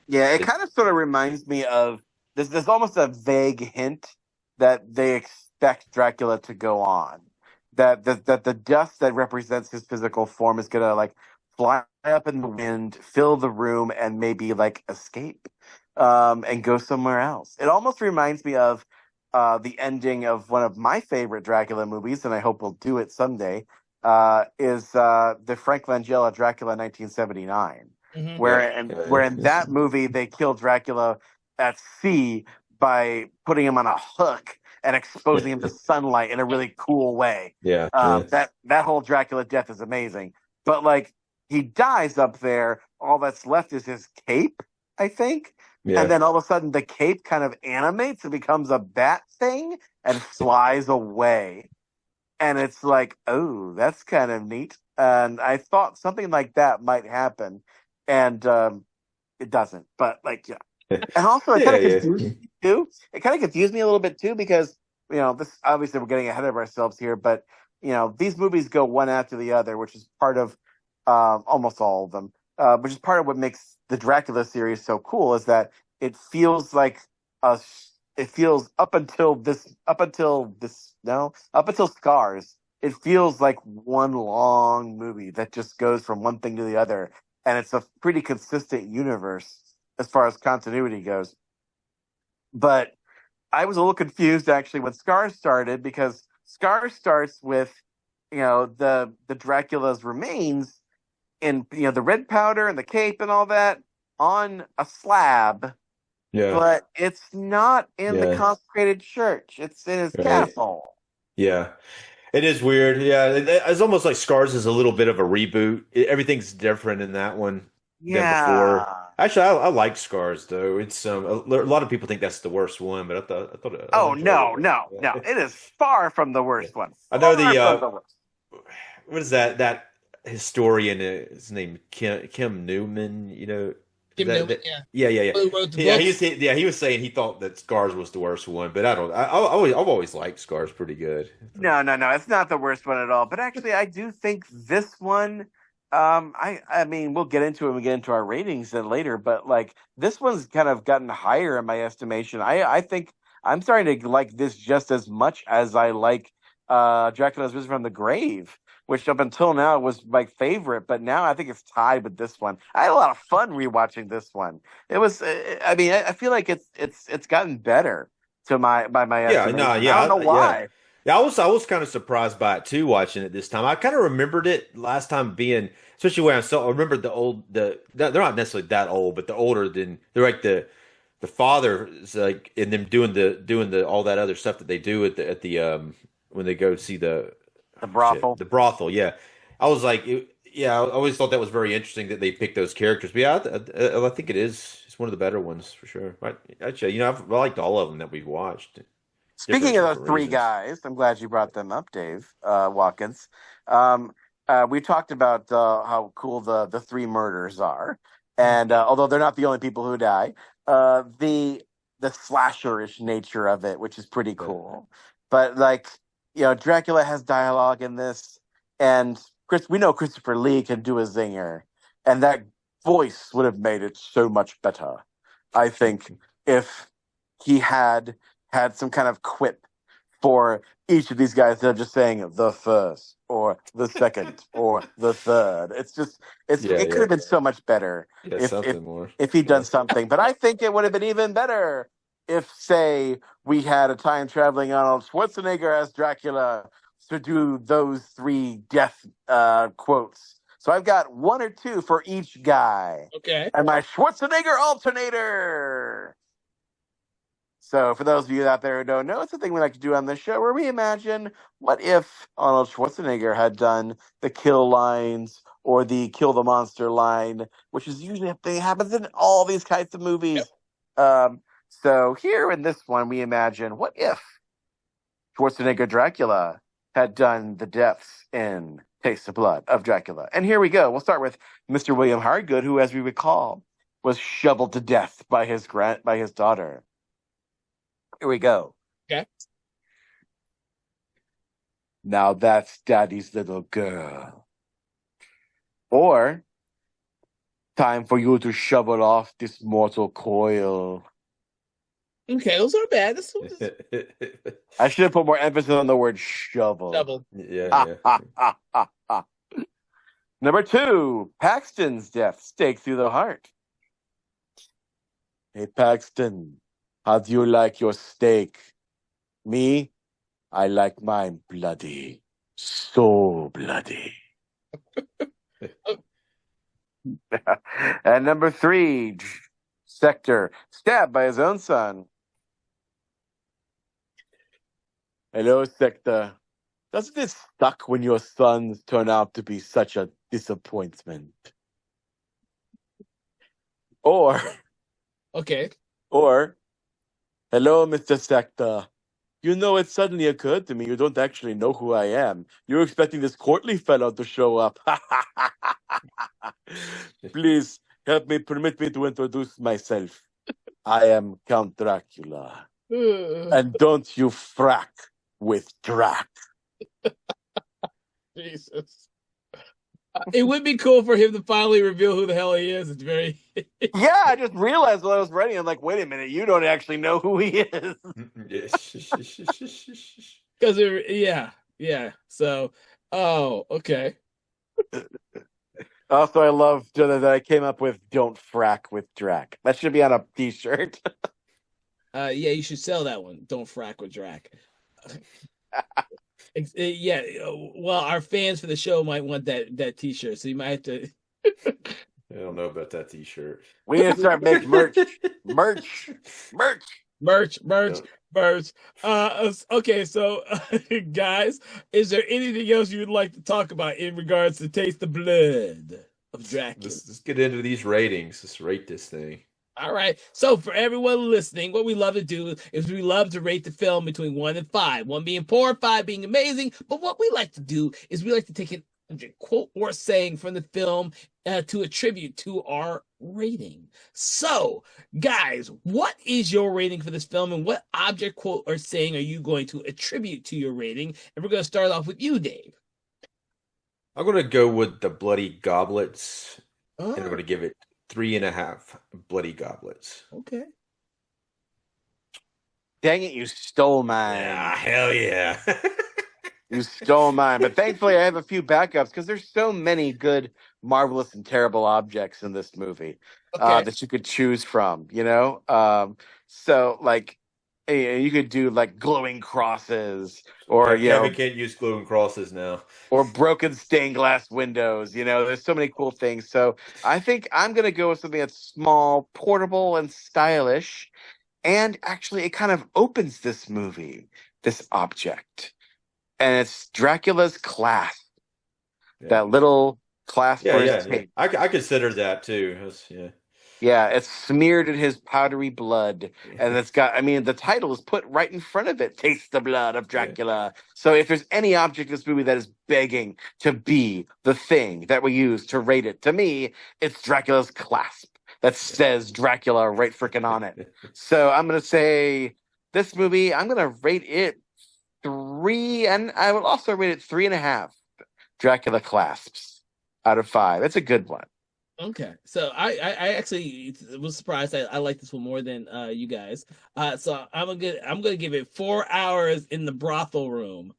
Yeah, it kind of sort of reminds me of there's almost a vague hint that they expect Dracula to go on. That the dust that represents his physical form is gonna like fly up in the wind, fill the room, and maybe like escape and go somewhere else. It almost reminds me of the ending of one of my favorite Dracula movies, and I hope we'll do it someday, is the Frank Langella Dracula 1979. Where in that movie they kill Dracula at sea by putting him on a hook and exposing him to sunlight in a really cool way. Yeah. That whole Dracula death is amazing. But like he dies up there. All that's left is his cape, I think. And Yeah. then all of a sudden, the cape kind of animates and becomes a bat thing and flies away. And it's like, oh, that's kind of neat. And I thought something like that might happen, and it doesn't. But like, yeah. And also, it kind Yeah, of yeah. confused me too. It kind of confused me a little bit too because this obviously we're getting ahead of ourselves here, but these movies go one after the other, which is part of almost all of them, which is part of what makes the Dracula series so cool. Is that it feels like a it feels up until Scars, it feels like one long movie that just goes from one thing to the other, and it's a pretty consistent universe as far as continuity goes. But I was a little confused actually when Scars started, because Scars starts with the Dracula's remains in the red powder and the cape and all that on a slab, Yeah. but it's not in the Yeah. consecrated church. It's in his Right. castle. Yeah. It is weird. Yeah. It's almost like Scars is a little bit of a reboot. Everything's different in that one than before. Yeah. Actually, I like Scars though. It's a lot of people think that's the worst one, but I Oh enjoyed no, it. no, no! It is far from the Yeah. worst one. I know Far from the worst. what is that historian, his name Kim Newman, Kim Newman, yeah. yeah. Who wrote the Yeah, books? he was saying he thought that Scars was the worst one, but I don't I've always liked Scars pretty good. No, no, no. It's not the worst one at all. But actually, I do think this one. I mean, we'll get into it when we get into our ratings then later. But like, this one's kind of gotten higher in my estimation. I think I'm starting to like this just as much as I like Dracula's Risen from the Grave, which up until now was my favorite. But now I think it's tied with this one. I had a lot of fun rewatching this one. It was. I mean, I feel like it's gotten better to my Yeah, no, estimation. I don't know yeah. why. Yeah, I was kind of surprised by it too, watching it this time. I kind of remembered it last time being, especially when I remembered they're not necessarily that old, but they're like the father is like, and them doing the all that other stuff that they do at the when they go see The brothel. the brothel. Yeah, I was like, yeah, I always thought that was very interesting that they picked those characters. But yeah, I think it is. It's one of the better ones for sure. Actually, I liked all of them that we've watched. Speaking of those Different three reasons. guys, I'm glad you brought them up, Dave Watkins. We talked about how cool the three murders are, and although they're not the only people who die, the slasherish nature of it, which is pretty Yeah. cool. But like, Dracula has dialogue in this, and we know Christopher Lee can do a zinger, and that voice would have made it so much better, I think, if he had some kind of quip for each of these guys. They're just saying the first or the second or the third. Yeah, It could yeah. have been so much better Yeah, if something more. he'd Yeah. done something. But I think it would have been even better if, say, we had a time traveling Arnold Schwarzenegger as Dracula to do those three death quotes. So I've got one or two for each guy. Okay. And my Schwarzenegger alternator. So, for those of you out there who don't know, it's a thing we like to do on this show where we imagine what if Arnold Schwarzenegger had done the kill lines or the kill the monster line, which is usually a thing that happens in all these kinds of movies. So, here in this one, we imagine what if Schwarzenegger Dracula had done the deaths in Taste of Blood of Dracula. And here we go. We'll start with Mr. William Hardgood, who, as we recall, was shoveled to death by his daughter. Here we go. Okay. Now that's Daddy's little girl. Or, time for you to shovel off this mortal coil. Okay, those are bad. This one's I should have put more emphasis on the word shovel. double. Yeah, Number 2, Paxton's death, stake through the heart. Hey, Paxton, how do you like your steak? Me? I like mine bloody. So bloody. And number 3, Sector, stabbed by his own son. Hello, Sector. Doesn't it suck when your sons turn out to be such a disappointment? Or, Okay. hello, Mr. Sector. It suddenly occurred to me you don't actually know who I am. You're expecting this courtly fellow to show up. Please, permit me to introduce myself. I am Count Dracula. And don't you frack with Drac. Jesus. It would be cool for him to finally reveal who the hell he is. It's very. Yeah, I just realized while I was writing, I'm like, wait a minute, you don't actually know who he is. Because yeah. So, okay. Also, I love that I came up with "Don't frack with Drac." That should be on a T-shirt. Yeah, you should sell that one. Don't frack with Drac. Yeah, well, our fans for the show might want that T-shirt, so you might have to. I don't know about that T-shirt. We need to start making merch. Okay, so guys, is there anything else you would like to talk about in regards to Taste the Blood of Dracula? Let's get into these ratings. Let's rate this thing. All right. So for everyone listening, what we love to do is we love to rate the film between 1 and 5. 1 being poor, 5 being amazing. But what we like to do is we like to take an quote or saying from the film to attribute to our rating. So, guys, what is your rating for this film, and what object, quote, or saying are you going to attribute to your rating? And we're going to start off with you, Dave. I'm going to go with the Bloody Goblets, and I'm going to give it 3.5 bloody goblets. Okay. Dang it, you stole mine. Yeah, hell yeah. You stole mine. But thankfully, I have a few backups because there's so many good, marvelous, and terrible objects in this movie that you could choose from, So, like, you could do, like, glowing crosses or, Kevin can't use glowing crosses now. Or broken stained glass windows. There's so many cool things. So I think I'm going to go with something that's small, portable, and stylish. And actually, it kind of opens this movie, this object. And it's Dracula's clasp. Yeah. That little clasp for his tape. I consider that too. Yeah, it's smeared in his powdery blood. And it's got, the title is put right in front of it. Taste the blood of Dracula. Yeah. So if there's any object in this movie that is begging to be the thing that we use to rate it, to me, it's Dracula's clasp that says Dracula right freaking on it. So I'm going to say this movie, I'm going to rate it 3, and I will also rate it 3.5 Dracula clasps out of 5. It's a good one. Okay, so I actually was surprised. I like this one more than you guys. So I'm gonna give it 4 hours in the brothel room.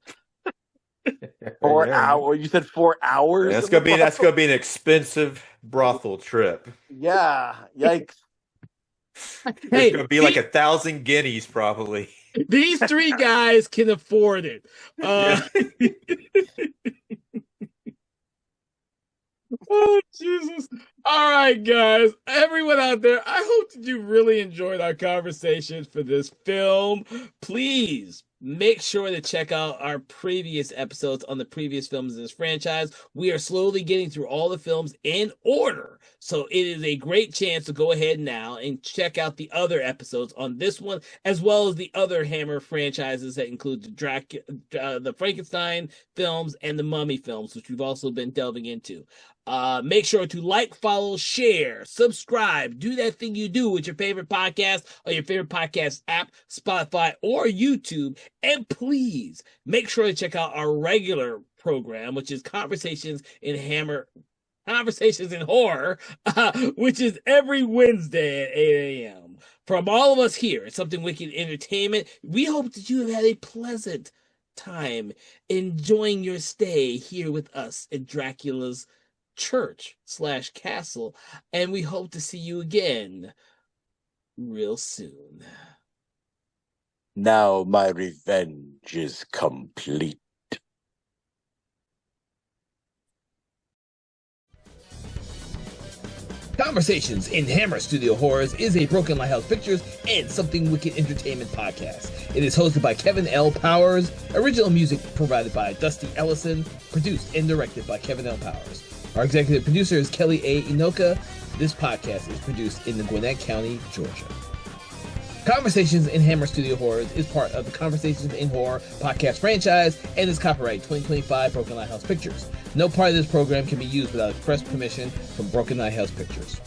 4 hours? You said 4 hours? That's gonna be an expensive brothel trip. Yeah, yikes! It's gonna be like 1,000 guineas probably. These 3 guys can afford it. Oh, Jesus. All right, guys. Everyone out there, I hope that you really enjoyed our conversations for this film. Please make sure to check out our previous episodes on the previous films in this franchise. We are slowly getting through all the films in order. So it is a great chance to go ahead now and check out the other episodes on this one, as well as the other Hammer franchises that include the Frankenstein films and the Mummy films, which we've also been delving into. Make sure to like, follow, share, subscribe, do that thing you do with your favorite podcast or your favorite podcast app, Spotify or YouTube. And please make sure to check out our regular program, which is Conversations in Horror, which is every Wednesday at 8 a.m. From all of us here at Something Wicked Entertainment, we hope that you have had a pleasant time enjoying your stay here with us at Dracula's church/castle, and we hope to see you again real soon. Now my revenge is complete. Conversations in Hammer Studio Horrors is a Broken Lighthouse Pictures and Something Wicked Entertainment podcast. It is hosted by Kevin L. Powers, original music provided by Dusty Ellison, produced and directed by Kevin L. Powers. Our executive producer is Kelly A. Inoka. This podcast is produced in Gwinnett County, Georgia. Conversations in Hammer Studio Horrors is part of the Conversations in Horror podcast franchise and is copyright 2025 Broken Lighthouse Pictures. No part of this program can be used without express permission from Broken Lighthouse Pictures.